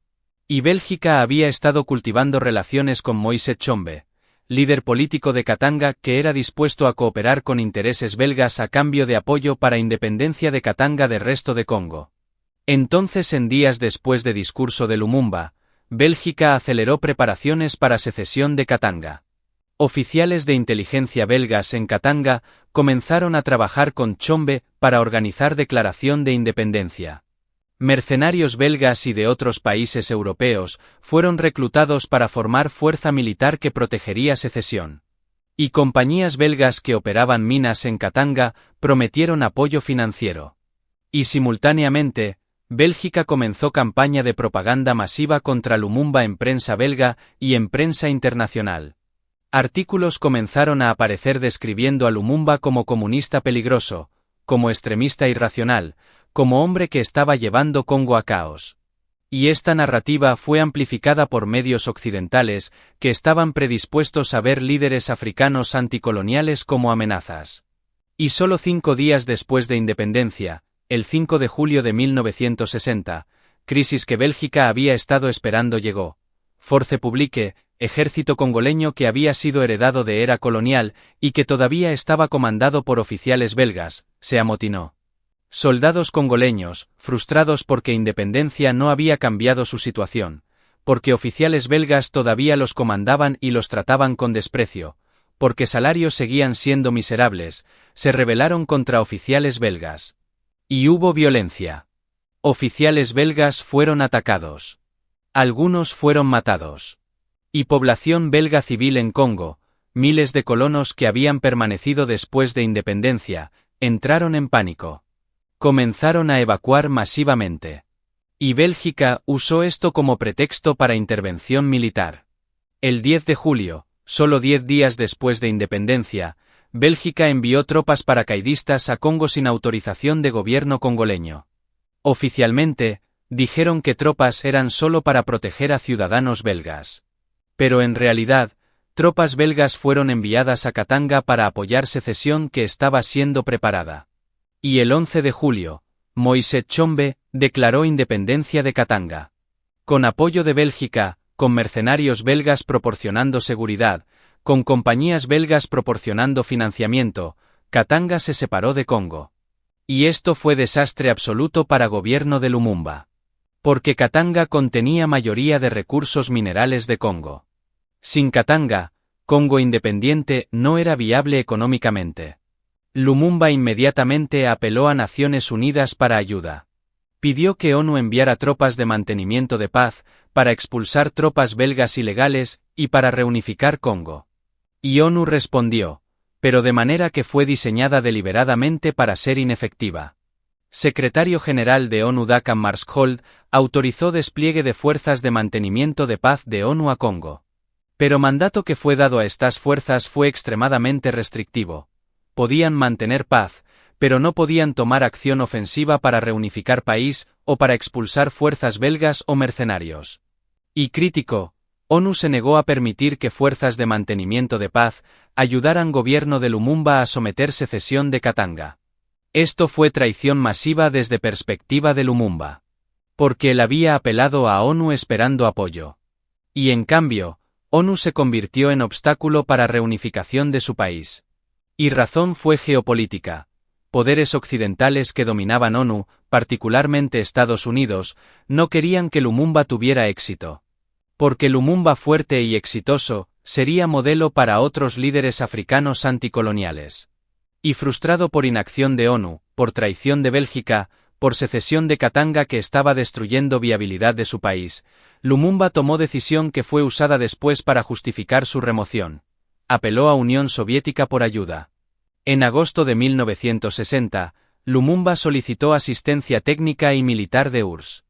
Y Bélgica había estado cultivando relaciones con Moise Tshombe, líder político de Katanga que era dispuesto a cooperar con intereses belgas a cambio de apoyo para independencia de Katanga del resto de Congo. Entonces, en días después de discurso de Lumumba, Bélgica aceleró preparaciones para secesión de Katanga. Oficiales de inteligencia belgas en Katanga comenzaron a trabajar con Tshombe para organizar declaración de independencia. Mercenarios belgas y de otros países europeos fueron reclutados para formar fuerza militar que protegería Secesión. Y compañías belgas que operaban minas en Katanga prometieron apoyo financiero. Y simultáneamente, Bélgica comenzó campaña de propaganda masiva contra Lumumba en prensa belga y en prensa internacional. Artículos comenzaron a aparecer describiendo a Lumumba como comunista peligroso, como extremista irracional, como hombre que estaba llevando Congo a caos. Y esta narrativa fue amplificada por medios occidentales que estaban predispuestos a ver líderes africanos anticoloniales como amenazas. Y solo 5 días después de independencia, el 5 de julio de 1960, crisis que Bélgica había estado esperando llegó. Force Publique, ejército congoleño que había sido heredado de era colonial y que todavía estaba comandado por oficiales belgas, se amotinó. Soldados congoleños, frustrados porque independencia no había cambiado su situación, porque oficiales belgas todavía los comandaban y los trataban con desprecio, porque salarios seguían siendo miserables, se rebelaron contra oficiales belgas. Y hubo violencia. Oficiales belgas fueron atacados. Algunos fueron matados. Y población belga civil en Congo, miles de colonos que habían permanecido después de independencia, entraron en pánico. Comenzaron a evacuar masivamente. Y Bélgica usó esto como pretexto para intervención militar. El 10 de julio, solo 10 días después de independencia, Bélgica envió tropas paracaidistas a Congo sin autorización de gobierno congoleño. Oficialmente, dijeron que tropas eran solo para proteger a ciudadanos belgas. Pero en realidad, tropas belgas fueron enviadas a Katanga para apoyar secesión que estaba siendo preparada. Y el 11 de julio, Moise Tshombe declaró independencia de Katanga. Con apoyo de Bélgica, con mercenarios belgas proporcionando seguridad, con compañías belgas proporcionando financiamiento, Katanga se separó de Congo. Y esto fue desastre absoluto para gobierno de Lumumba. Porque Katanga contenía mayoría de recursos minerales de Congo. Sin Katanga, Congo independiente no era viable económicamente. Lumumba inmediatamente apeló a Naciones Unidas para ayuda. Pidió que ONU enviara tropas de mantenimiento de paz, para expulsar tropas belgas ilegales y para reunificar Congo. Y ONU respondió, pero de manera que fue diseñada deliberadamente para ser inefectiva. Secretario General de ONU Dag Hammarskjöld autorizó despliegue de fuerzas de mantenimiento de paz de ONU a Congo. Pero mandato que fue dado a estas fuerzas fue extremadamente restrictivo. Podían mantener paz, pero no podían tomar acción ofensiva para reunificar país o para expulsar fuerzas belgas o mercenarios. Y crítico, ONU se negó a permitir que fuerzas de mantenimiento de paz ayudaran gobierno de Lumumba a someter secesión de Katanga. Esto fue traición masiva desde perspectiva de Lumumba. Porque él había apelado a ONU esperando apoyo. Y en cambio, ONU se convirtió en obstáculo para reunificación de su país. Y razón fue geopolítica. Poderes occidentales que dominaban ONU, particularmente Estados Unidos, no querían que Lumumba tuviera éxito. Porque Lumumba fuerte y exitoso, sería modelo para otros líderes africanos anticoloniales. Y frustrado por inacción de ONU, por traición de Bélgica, por secesión de Katanga que estaba destruyendo viabilidad de su país, Lumumba tomó decisión que fue usada después para justificar su remoción. Apeló a Unión Soviética por ayuda. En agosto de 1960, Lumumba solicitó asistencia técnica y militar de URSS.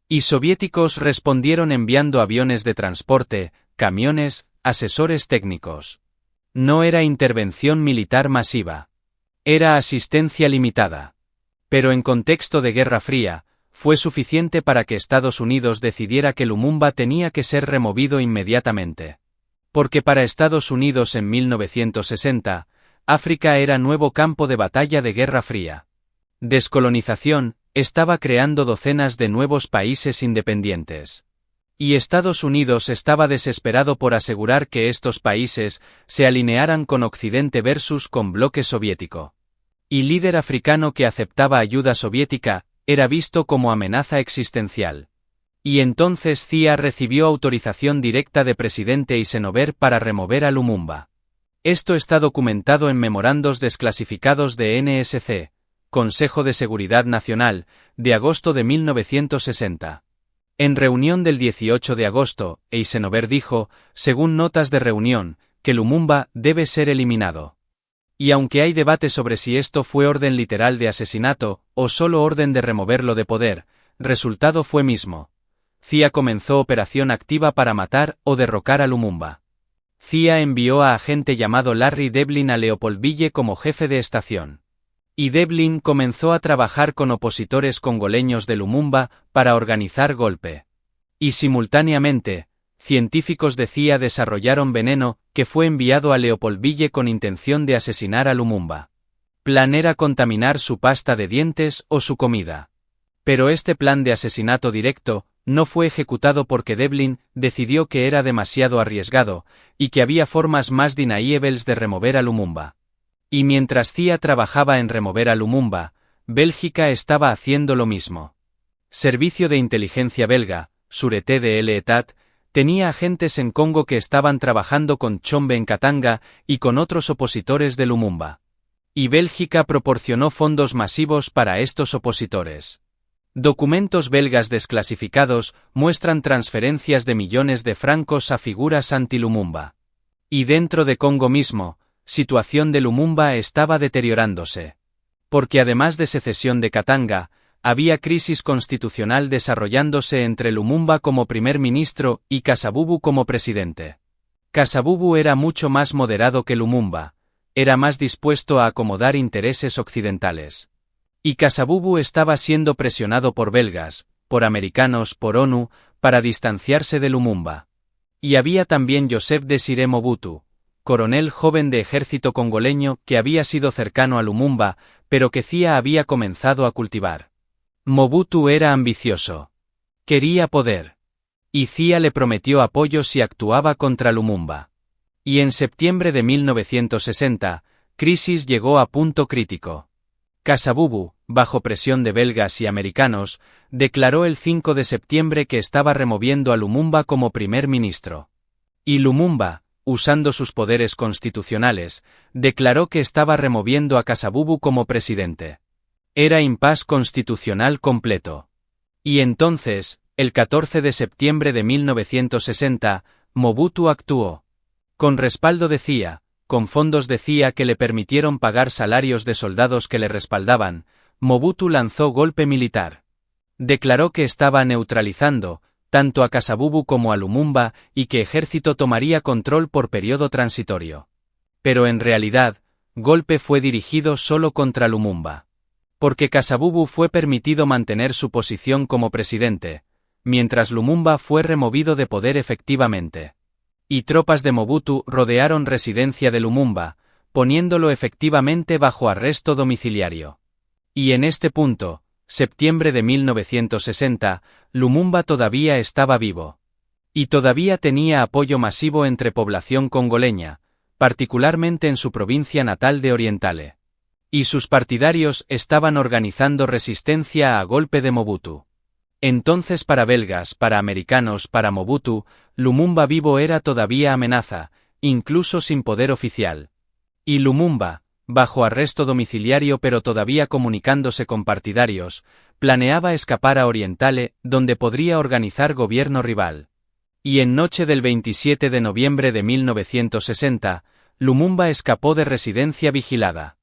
Y soviéticos respondieron enviando aviones de transporte, camiones, asesores técnicos. No era intervención militar masiva. Era asistencia limitada. Pero en contexto de Guerra Fría, fue suficiente para que Estados Unidos decidiera que Lumumba tenía que ser removido inmediatamente. Porque para Estados Unidos en 1960, África era nuevo campo de batalla de Guerra Fría. Descolonización, estaba creando docenas de nuevos países independientes. Y Estados Unidos estaba desesperado por asegurar que estos países se alinearan con Occidente versus con bloque soviético. Y líder africano que aceptaba ayuda soviética, era visto como amenaza existencial. Y entonces CIA recibió autorización directa de presidente Eisenhower para remover a Lumumba. Esto está documentado en memorandos desclasificados de NSC, Consejo de Seguridad Nacional, de agosto de 1960. En reunión del 18 de agosto, Eisenhower dijo, según notas de reunión, que Lumumba debe ser eliminado. Y aunque hay debate sobre si esto fue orden literal de asesinato, o solo orden de removerlo de poder, resultado fue mismo. CIA comenzó operación activa para matar o derrocar a Lumumba. CIA envió a agente llamado Larry Devlin a Leopoldville como jefe de estación. Y Devlin comenzó a trabajar con opositores congoleños de Lumumba para organizar golpe. Y simultáneamente, científicos de CIA desarrollaron veneno que fue enviado a Leopoldville con intención de asesinar a Lumumba. Plan era contaminar su pasta de dientes o su comida. Pero este plan de asesinato directo no fue ejecutado porque Devlin decidió que era demasiado arriesgado y que había formas más deniables de remover a Lumumba. Y mientras CIA trabajaba en remover a Lumumba, Bélgica estaba haciendo lo mismo. Servicio de inteligencia belga, Sûreté de l'État, tenía agentes en Congo que estaban trabajando con Tshombe en Katanga y con otros opositores de Lumumba. Y Bélgica proporcionó fondos masivos para estos opositores. Documentos belgas desclasificados muestran transferencias de millones de francos a figuras anti-Lumumba. Y dentro de Congo mismo, situación de Lumumba estaba deteriorándose. Porque además de secesión de Katanga, había crisis constitucional desarrollándose entre Lumumba como primer ministro y Kasavubu como presidente. Kasavubu era mucho más moderado que Lumumba, era más dispuesto a acomodar intereses occidentales. Y Kasavubu estaba siendo presionado por belgas, por americanos, por ONU, para distanciarse de Lumumba. Y había también Joseph Désiré Mobutu, coronel joven de ejército congoleño que había sido cercano a Lumumba, pero que CIA había comenzado a cultivar. Mobutu era ambicioso. Quería poder. Y CIA le prometió apoyo si actuaba contra Lumumba. Y en septiembre de 1960, crisis llegó a punto crítico. Kasavubu, bajo presión de belgas y americanos, declaró el 5 de septiembre que estaba removiendo a Lumumba como primer ministro. Y Lumumba, usando sus poderes constitucionales, declaró que estaba removiendo a Kasavubu como presidente. Era impasse constitucional completo. Y entonces, el 14 de septiembre de 1960, Mobutu actuó. Con respaldo de CIA, con fondos de CIA que le permitieron pagar salarios de soldados que le respaldaban, Mobutu lanzó golpe militar. Declaró que estaba neutralizando, tanto a Kasavubu como a Lumumba y que ejército tomaría control por periodo transitorio. Pero en realidad, golpe fue dirigido solo contra Lumumba. Porque Kasavubu fue permitido mantener su posición como presidente, mientras Lumumba fue removido de poder efectivamente. Y tropas de Mobutu rodearon residencia de Lumumba, poniéndolo efectivamente bajo arresto domiciliario. Y en este punto, septiembre de 1960, Lumumba todavía estaba vivo. Y todavía tenía apoyo masivo entre población congoleña, particularmente en su provincia natal de Orientale. Y sus partidarios estaban organizando resistencia a golpe de Mobutu. Entonces para belgas, para americanos, para Mobutu, Lumumba vivo era todavía amenaza, incluso sin poder oficial. Y Lumumba, bajo arresto domiciliario pero todavía comunicándose con partidarios, planeaba escapar a Orientale, donde podría organizar gobierno rival. Y en noche del 27 de noviembre de 1960, Lumumba escapó de residencia vigilada.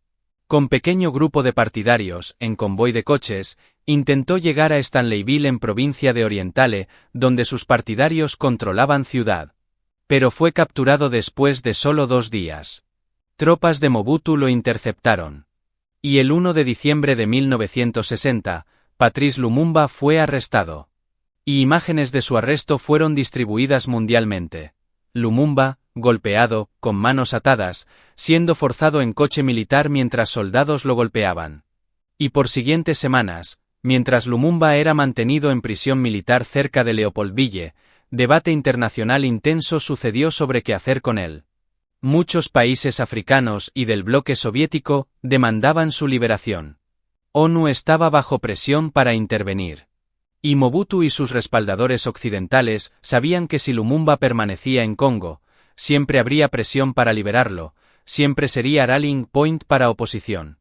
Con pequeño grupo de partidarios, en convoy de coches, intentó llegar a Stanleyville en provincia de Orientale, donde sus partidarios controlaban ciudad. Pero fue capturado después de solo 2 días. Tropas de Mobutu lo interceptaron. Y el 1 de diciembre de 1960, Patrice Lumumba fue arrestado. Y imágenes de su arresto fueron distribuidas mundialmente. Lumumba, golpeado, con manos atadas, siendo forzado en coche militar mientras soldados lo golpeaban. Y por siguientes semanas, mientras Lumumba era mantenido en prisión militar cerca de Leopoldville, debate internacional intenso sucedió sobre qué hacer con él. Muchos países africanos y del bloque soviético demandaban su liberación. ONU estaba bajo presión para intervenir. Y Mobutu y sus respaldadores occidentales sabían que si Lumumba permanecía en Congo, siempre habría presión para liberarlo, siempre sería rallying point para oposición.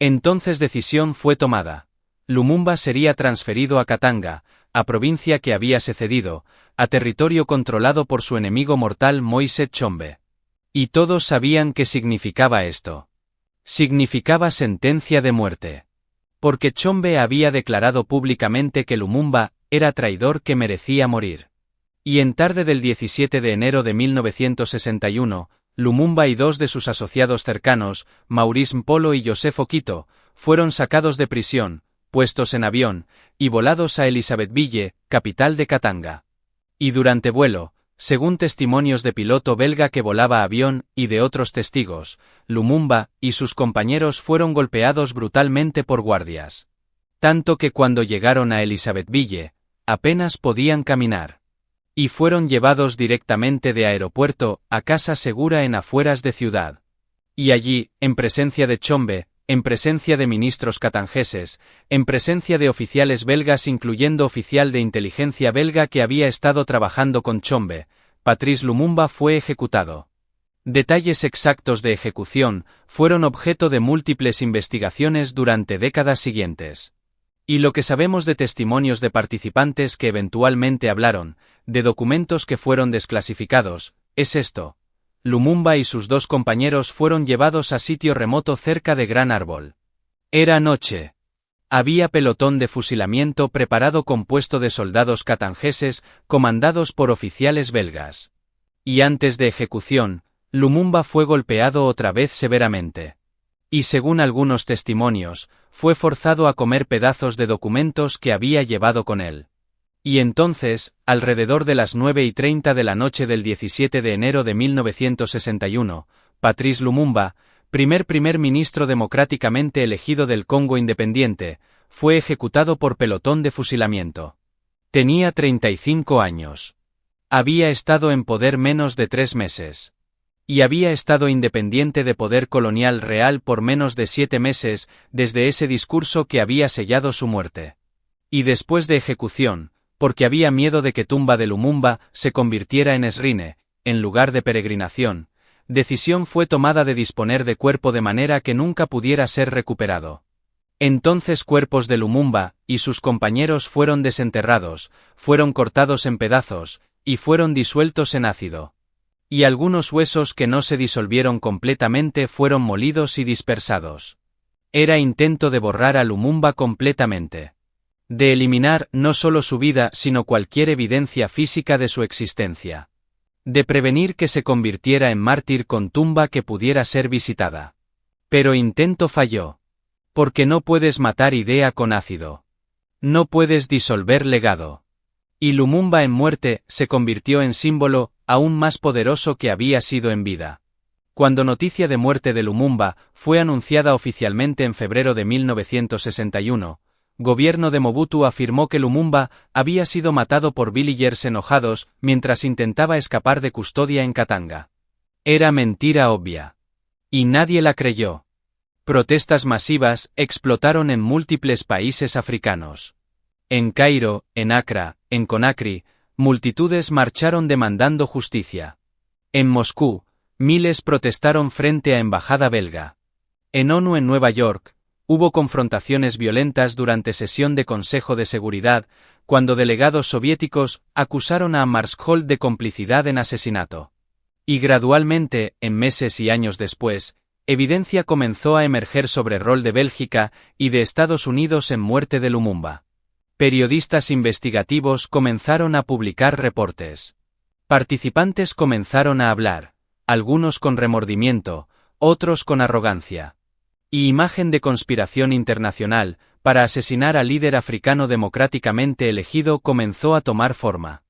Entonces decisión fue tomada. Lumumba sería transferido a Katanga, a provincia que habíase cedido, a territorio controlado por su enemigo mortal Moise Tshombe. Y todos sabían qué significaba esto. Significaba sentencia de muerte. Porque Tshombe había declarado públicamente que Lumumba era traidor que merecía morir. Y en tarde del 17 de enero de 1961, Lumumba y dos de sus asociados cercanos, Maurice Mpolo y Joseph Okito, fueron sacados de prisión, puestos en avión, y volados a Elisabethville, capital de Katanga. Y durante vuelo, según testimonios de piloto belga que volaba avión y de otros testigos, Lumumba y sus compañeros fueron golpeados brutalmente por guardias. Tanto que cuando llegaron a Elisabethville, apenas podían caminar. Y fueron llevados directamente de aeropuerto a casa segura en afueras de ciudad. Y allí, en presencia de Tshombe, en presencia de ministros katangeses, en presencia de oficiales belgas incluyendo oficial de inteligencia belga que había estado trabajando con Tshombe, Patrice Lumumba fue ejecutado. Detalles exactos de ejecución fueron objeto de múltiples investigaciones durante décadas siguientes. Y lo que sabemos de testimonios de participantes que eventualmente hablaron, de documentos que fueron desclasificados, es esto. Lumumba y sus dos compañeros fueron llevados a sitio remoto cerca de Gran Árbol. Era noche. Había pelotón de fusilamiento preparado compuesto de soldados katangeses comandados por oficiales belgas. Y antes de ejecución, Lumumba fue golpeado otra vez severamente. Y según algunos testimonios, fue forzado a comer pedazos de documentos que había llevado con él. Y entonces, alrededor de las 9:30 de la noche del 17 de enero de 1961, Patrice Lumumba, primer ministro democráticamente elegido del Congo independiente, fue ejecutado por pelotón de fusilamiento. Tenía 35 años. Había estado en poder menos de 3 meses. Y había estado independiente de poder colonial real por menos de 7 meses, desde ese discurso que había sellado su muerte. Y después de ejecución, porque había miedo de que tumba de Lumumba se convirtiera en esrine, en lugar de peregrinación, decisión fue tomada de disponer de cuerpo de manera que nunca pudiera ser recuperado. Entonces cuerpos de Lumumba y sus compañeros fueron desenterrados, fueron cortados en pedazos, y fueron disueltos en ácido. Y algunos huesos que no se disolvieron completamente fueron molidos y dispersados. Era intento de borrar a Lumumba completamente. De eliminar no solo su vida sino cualquier evidencia física de su existencia. De prevenir que se convirtiera en mártir con tumba que pudiera ser visitada. Pero intento falló. Porque no puedes matar idea con ácido. No puedes disolver legado. Y Lumumba en muerte se convirtió en símbolo aún más poderoso que había sido en vida. Cuando noticia de muerte de Lumumba fue anunciada oficialmente en febrero de 1961, gobierno de Mobutu afirmó que Lumumba había sido matado por villagers enojados mientras intentaba escapar de custodia en Katanga. Era mentira obvia. Y nadie la creyó. Protestas masivas explotaron en múltiples países africanos. En Cairo, en Accra, en Conakry, multitudes marcharon demandando justicia. En Moscú, miles protestaron frente a embajada belga. En ONU en Nueva York, hubo confrontaciones violentas durante sesión de Consejo de Seguridad, cuando delegados soviéticos acusaron a Hammarskjöld de complicidad en asesinato. Y gradualmente, en meses y años después, evidencia comenzó a emerger sobre el rol de Bélgica y de Estados Unidos en muerte de Lumumba. Periodistas investigativos comenzaron a publicar reportes. Participantes comenzaron a hablar, algunos con remordimiento, otros con arrogancia. Y imagen de conspiración internacional para asesinar al líder africano democráticamente elegido comenzó a tomar forma.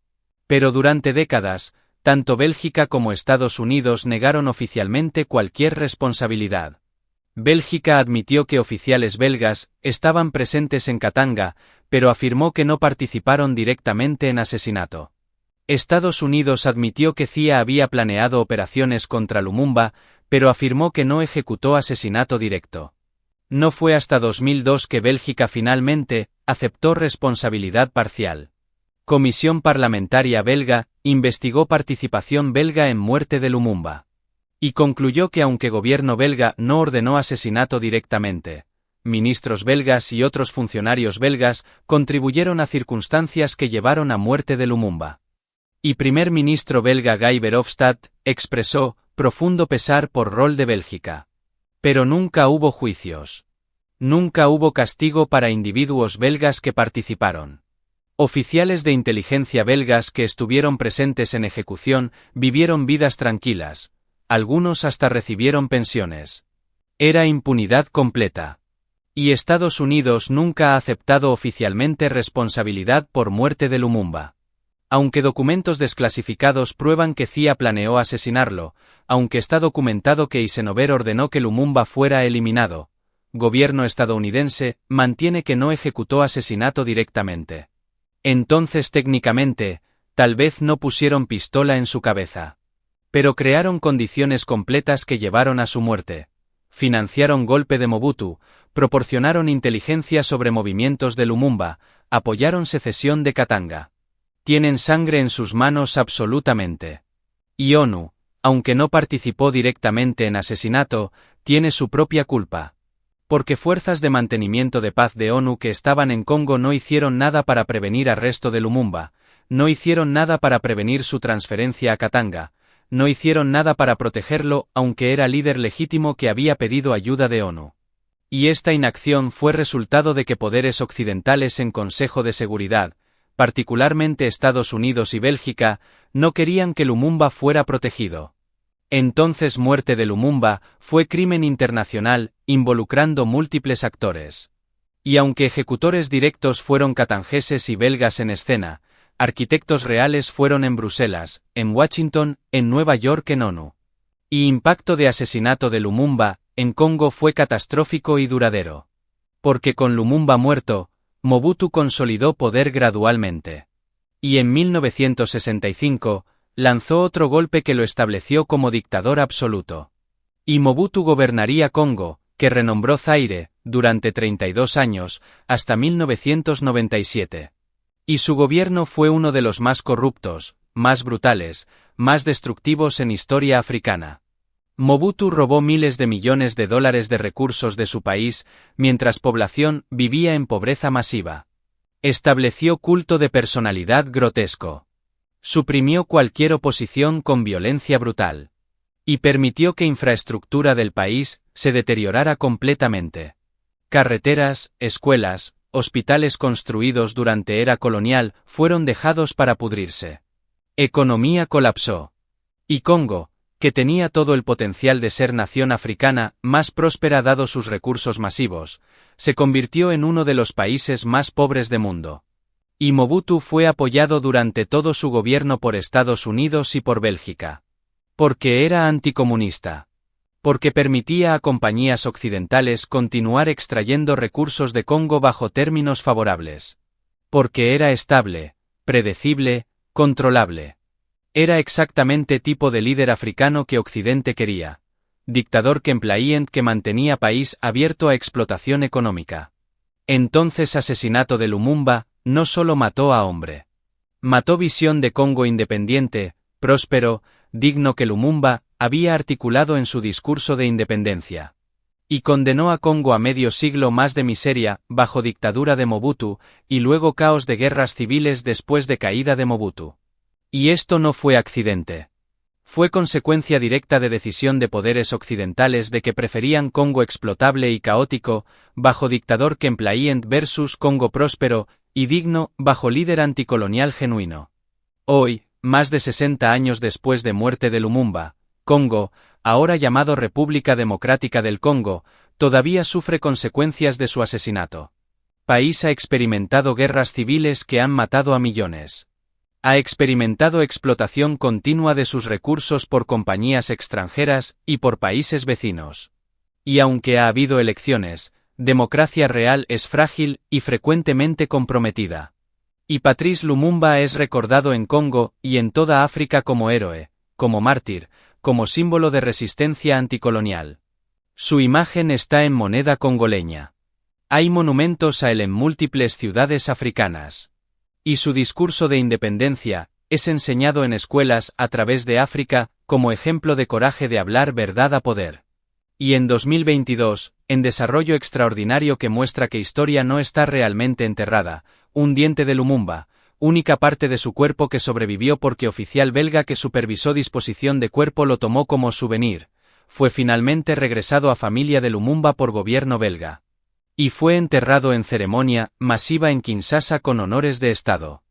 Pero durante décadas, tanto Bélgica como Estados Unidos negaron oficialmente cualquier responsabilidad. Bélgica admitió que oficiales belgas estaban presentes en Katanga, pero afirmó que no participaron directamente en asesinato. Estados Unidos admitió que CIA había planeado operaciones contra Lumumba, pero afirmó que no ejecutó asesinato directo. No fue hasta 2002 que Bélgica finalmente aceptó responsabilidad parcial. Comisión Parlamentaria Belga investigó participación belga en muerte de Lumumba. Y concluyó que aunque gobierno belga no ordenó asesinato directamente, ministros belgas y otros funcionarios belgas contribuyeron a circunstancias que llevaron a muerte de Lumumba. Y primer ministro belga Guy Verhofstadt expresó profundo pesar por rol de Bélgica. Pero nunca hubo juicios. Nunca hubo castigo para individuos belgas que participaron. Oficiales de inteligencia belgas que estuvieron presentes en ejecución vivieron vidas tranquilas, algunos hasta recibieron pensiones. Era impunidad completa. Y Estados Unidos nunca ha aceptado oficialmente responsabilidad por muerte de Lumumba. Aunque documentos desclasificados prueban que CIA planeó asesinarlo, aunque está documentado que Eisenhower ordenó que Lumumba fuera eliminado, gobierno estadounidense mantiene que no ejecutó asesinato directamente. Entonces técnicamente, tal vez no pusieron pistola en su cabeza. Pero crearon condiciones completas que llevaron a su muerte. Financiaron golpe de Mobutu, proporcionaron inteligencia sobre movimientos de Lumumba, apoyaron secesión de Katanga. Tienen sangre en sus manos absolutamente. Y ONU, aunque no participó directamente en asesinato, tiene su propia culpa. Porque fuerzas de mantenimiento de paz de ONU que estaban en Congo no hicieron nada para prevenir arresto de Lumumba, no hicieron nada para prevenir su transferencia a Katanga, no hicieron nada para protegerlo aunque era líder legítimo que había pedido ayuda de ONU. Y esta inacción fue resultado de que poderes occidentales en Consejo de Seguridad, particularmente Estados Unidos y Bélgica, no querían que Lumumba fuera protegido. Entonces muerte de Lumumba fue crimen internacional, involucrando múltiples actores. Y aunque ejecutores directos fueron catangeses y belgas en escena, arquitectos reales fueron en Bruselas, en Washington, en Nueva York en ONU. Y impacto de asesinato de Lumumba, en Congo fue catastrófico y duradero. Porque con Lumumba muerto, Mobutu consolidó poder gradualmente. Y en 1965, lanzó otro golpe que lo estableció como dictador absoluto. Y Mobutu gobernaría Congo, que renombró Zaire, durante 32 años, hasta 1997. Y su gobierno fue uno de los más corruptos, más brutales, más destructivos en historia africana. Mobutu robó miles de millones de dólares de recursos de su país, mientras población vivía en pobreza masiva. Estableció culto de personalidad grotesco. Suprimió cualquier oposición con violencia brutal. Y permitió que infraestructura del país se deteriorara completamente. Carreteras, escuelas, hospitales construidos durante era colonial fueron dejados para pudrirse. Economía colapsó. Y Congo, que tenía todo el potencial de ser nación africana más próspera dado sus recursos masivos, se convirtió en uno de los países más pobres del mundo. Y Mobutu fue apoyado durante todo su gobierno por Estados Unidos y por Bélgica. Porque era anticomunista. Porque permitía a compañías occidentales continuar extrayendo recursos de Congo bajo términos favorables. Porque era estable, predecible, controlable. Era exactamente tipo de líder africano que Occidente quería. Dictador compliant que mantenía país abierto a explotación económica. Entonces asesinato de Lumumba, no solo mató a hombre. Mató visión de Congo independiente, próspero, digno que Lumumba había articulado en su discurso de independencia. Y condenó a Congo a medio siglo más de miseria, bajo dictadura de Mobutu, y luego caos de guerras civiles después de caída de Mobutu. Y esto no fue accidente. Fue consecuencia directa de decisión de poderes occidentales de que preferían Congo explotable y caótico, bajo dictador compliant versus Congo próspero y digno, bajo líder anticolonial genuino. Hoy, más de 60 años después de muerte de Lumumba, Congo, ahora llamado República Democrática del Congo, todavía sufre consecuencias de su asesinato. País ha experimentado guerras civiles que han matado a millones. Ha experimentado explotación continua de sus recursos por compañías extranjeras y por países vecinos. Y aunque ha habido elecciones, democracia real es frágil y frecuentemente comprometida. Y Patrice Lumumba es recordado en Congo y en toda África como héroe, como mártir, como símbolo de resistencia anticolonial. Su imagen está en moneda congoleña. Hay monumentos a él en múltiples ciudades africanas. Y su discurso de independencia es enseñado en escuelas a través de África como ejemplo de coraje de hablar verdad a poder. Y en 2022, en desarrollo extraordinario que muestra que historia no está realmente enterrada, un diente de Lumumba, única parte de su cuerpo que sobrevivió porque oficial belga que supervisó disposición de cuerpo lo tomó como souvenir, fue finalmente regresado a familia de Lumumba por gobierno belga. Y fue enterrado en ceremonia masiva en Kinshasa con honores de Estado.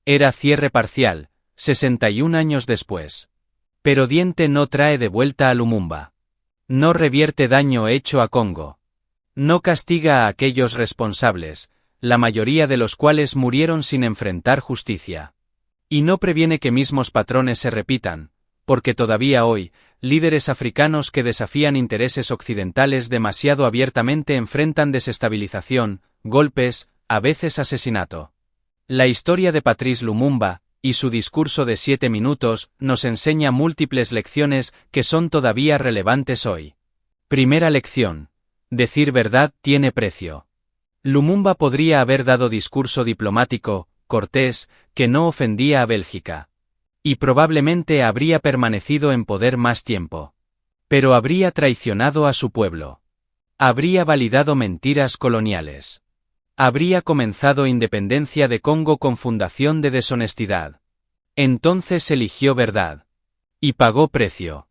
Era cierre parcial, 61 años después. Pero diente no trae de vuelta a Lumumba. No revierte daño hecho a Congo. No castiga a aquellos responsables, la mayoría de los cuales murieron sin enfrentar justicia. Y no previene que mismos patrones se repitan, porque todavía hoy, líderes africanos que desafían intereses occidentales demasiado abiertamente enfrentan desestabilización, golpes, a veces asesinato. La historia de Patrice Lumumba, y su discurso de 7 minutos, nos enseña múltiples lecciones que son todavía relevantes hoy. Primera lección. Decir verdad tiene precio. Lumumba podría haber dado discurso diplomático, cortés, que no ofendía a Bélgica. Y probablemente habría permanecido en poder más tiempo. Pero habría traicionado a su pueblo. Habría validado mentiras coloniales. Habría comenzado independencia de Congo con fundación de deshonestidad. Entonces eligió verdad. Y pagó precio.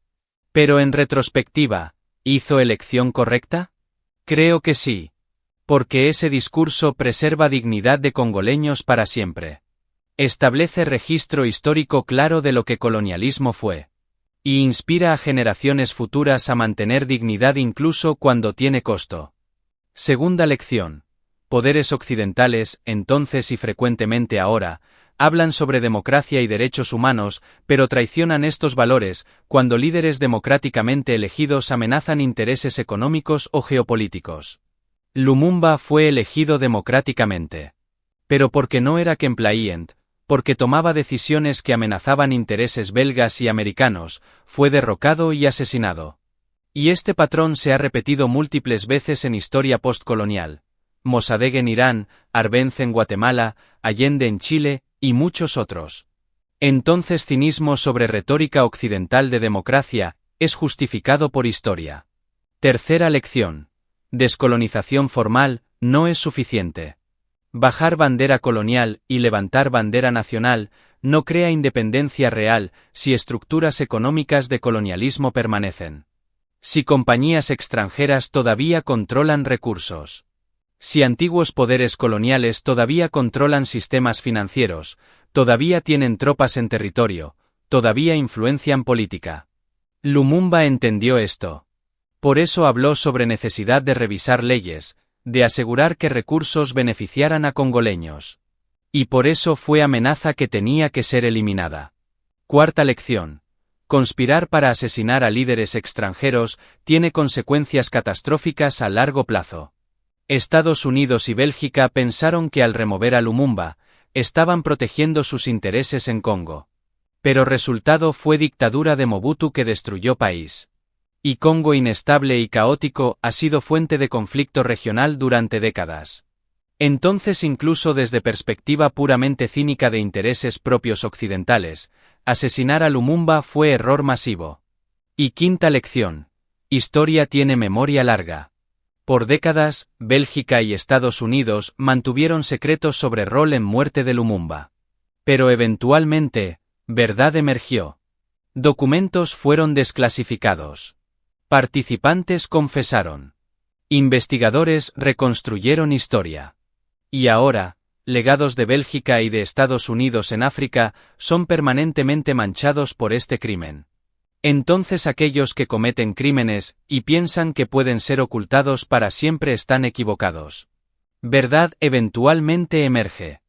Pero en retrospectiva, ¿hizo elección correcta? Creo que sí. Porque ese discurso preserva dignidad de congoleños para siempre. Establece registro histórico claro de lo que colonialismo fue. Y inspira a generaciones futuras a mantener dignidad incluso cuando tiene costo. Segunda lección. Poderes occidentales, entonces y frecuentemente ahora, hablan sobre democracia y derechos humanos, pero traicionan estos valores cuando líderes democráticamente elegidos amenazan intereses económicos o geopolíticos. Lumumba fue elegido democráticamente. Pero porque no era compliant, porque tomaba decisiones que amenazaban intereses belgas y americanos, fue derrocado y asesinado. Y este patrón se ha repetido múltiples veces en historia postcolonial. Mossadegh en Irán, Arbenz en Guatemala, Allende en Chile, y muchos otros. Entonces cinismo sobre retórica occidental de democracia, es justificado por historia. Tercera lección. Descolonización formal, no es suficiente. Bajar bandera colonial y levantar bandera nacional, no crea independencia real si estructuras económicas de colonialismo permanecen. Si compañías extranjeras todavía controlan recursos. Si antiguos poderes coloniales todavía controlan sistemas financieros, todavía tienen tropas en territorio, todavía influencian política. Lumumba entendió esto. Por eso habló sobre necesidad de revisar leyes, de asegurar que recursos beneficiaran a congoleños. Y por eso fue amenaza que tenía que ser eliminada. Cuarta lección. Conspirar para asesinar a líderes extranjeros tiene consecuencias catastróficas a largo plazo. Estados Unidos y Bélgica pensaron que al remover a Lumumba, estaban protegiendo sus intereses en Congo. Pero resultado fue dictadura de Mobutu que destruyó país. Y Congo inestable y caótico ha sido fuente de conflicto regional durante décadas. Entonces incluso desde perspectiva puramente cínica de intereses propios occidentales, asesinar a Lumumba fue error masivo. Y quinta lección. Historia tiene memoria larga. Por décadas, Bélgica y Estados Unidos mantuvieron secretos sobre rol en muerte de Lumumba. Pero eventualmente, verdad emergió. Documentos fueron desclasificados. Participantes confesaron. Investigadores reconstruyeron historia. Y ahora, legados de Bélgica y de Estados Unidos en África son permanentemente manchados por este crimen. Entonces aquellos que cometen crímenes y piensan que pueden ser ocultados para siempre están equivocados. Verdad eventualmente emerge.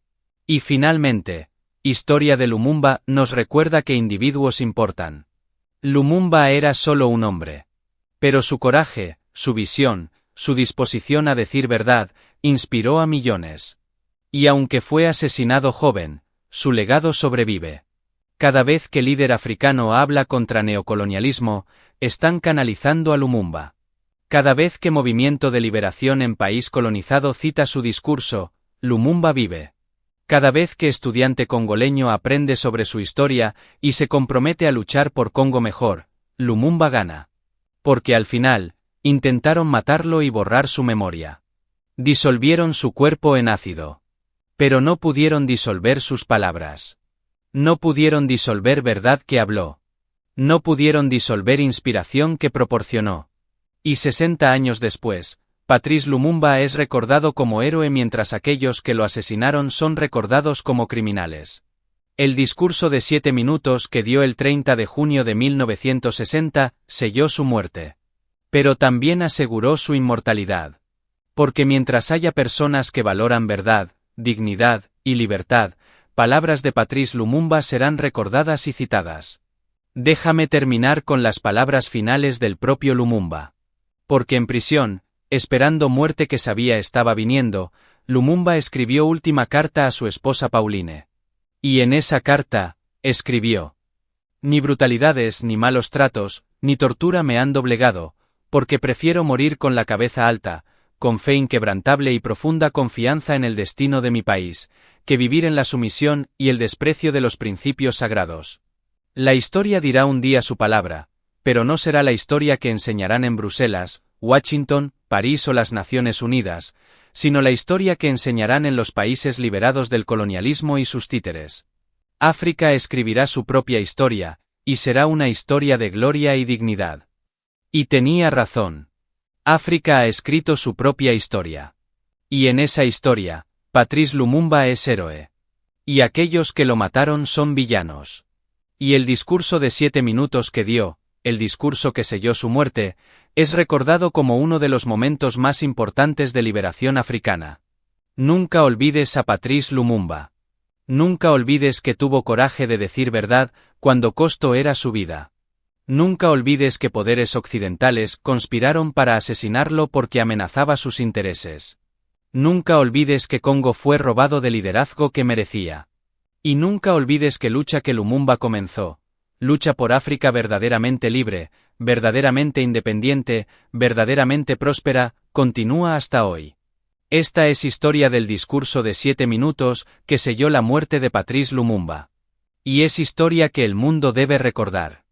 Y finalmente, historia de Lumumba nos recuerda que individuos importan. Lumumba era solo un hombre. Pero su coraje, su visión, su disposición a decir verdad, inspiró a millones. Y aunque fue asesinado joven, su legado sobrevive. Cada vez que líder africano habla contra neocolonialismo, están canalizando a Lumumba. Cada vez que movimiento de liberación en país colonizado cita su discurso, Lumumba vive. Cada vez que estudiante congoleño aprende sobre su historia y se compromete a luchar por Congo mejor, Lumumba gana. Porque al final, Intentaron matarlo y borrar su memoria. Disolvieron su cuerpo en ácido. Pero no pudieron disolver sus palabras. No pudieron disolver verdad que habló. No pudieron disolver inspiración que proporcionó. Y 60 años después, Patrice Lumumba es recordado como héroe mientras aquellos que lo asesinaron son recordados como criminales. El discurso de 7 minutos que dio el 30 de junio de 1960 selló su muerte. Pero también aseguró su inmortalidad. Porque mientras haya personas que valoran verdad, dignidad y libertad, palabras de Patrice Lumumba serán recordadas y citadas. Déjame terminar con las palabras finales del propio Lumumba. Porque en prisión, esperando muerte que sabía estaba viniendo, Lumumba escribió última carta a su esposa Pauline. Y en esa carta, escribió: ni brutalidades ni malos tratos, ni tortura me han doblegado, porque prefiero morir con la cabeza alta, con fe inquebrantable y profunda confianza en el destino de mi país, que vivir en la sumisión y el desprecio de los principios sagrados. La historia dirá un día su palabra, pero no será la historia que enseñarán en Bruselas, Washington, París o las Naciones Unidas, sino la historia que enseñarán en los países liberados del colonialismo y sus títeres. África escribirá su propia historia, y será una historia de gloria y dignidad. Y tenía razón. África ha escrito su propia historia. Y en esa historia, Patrice Lumumba es héroe. Y aquellos que lo mataron son villanos. Y el discurso de 7 minutos que dio, el discurso que selló su muerte, es recordado como uno de los momentos más importantes de liberación africana. Nunca olvides a Patrice Lumumba. Nunca olvides que tuvo coraje de decir verdad cuando costo era su vida. Nunca olvides que poderes occidentales conspiraron para asesinarlo porque amenazaba sus intereses. Nunca olvides que Congo fue robado del liderazgo que merecía. Y nunca olvides que lucha que Lumumba comenzó, lucha por África verdaderamente libre, verdaderamente independiente, verdaderamente próspera, continúa hasta hoy. Esta es historia del discurso de 7 minutos que selló la muerte de Patrice Lumumba. Y es historia que el mundo debe recordar.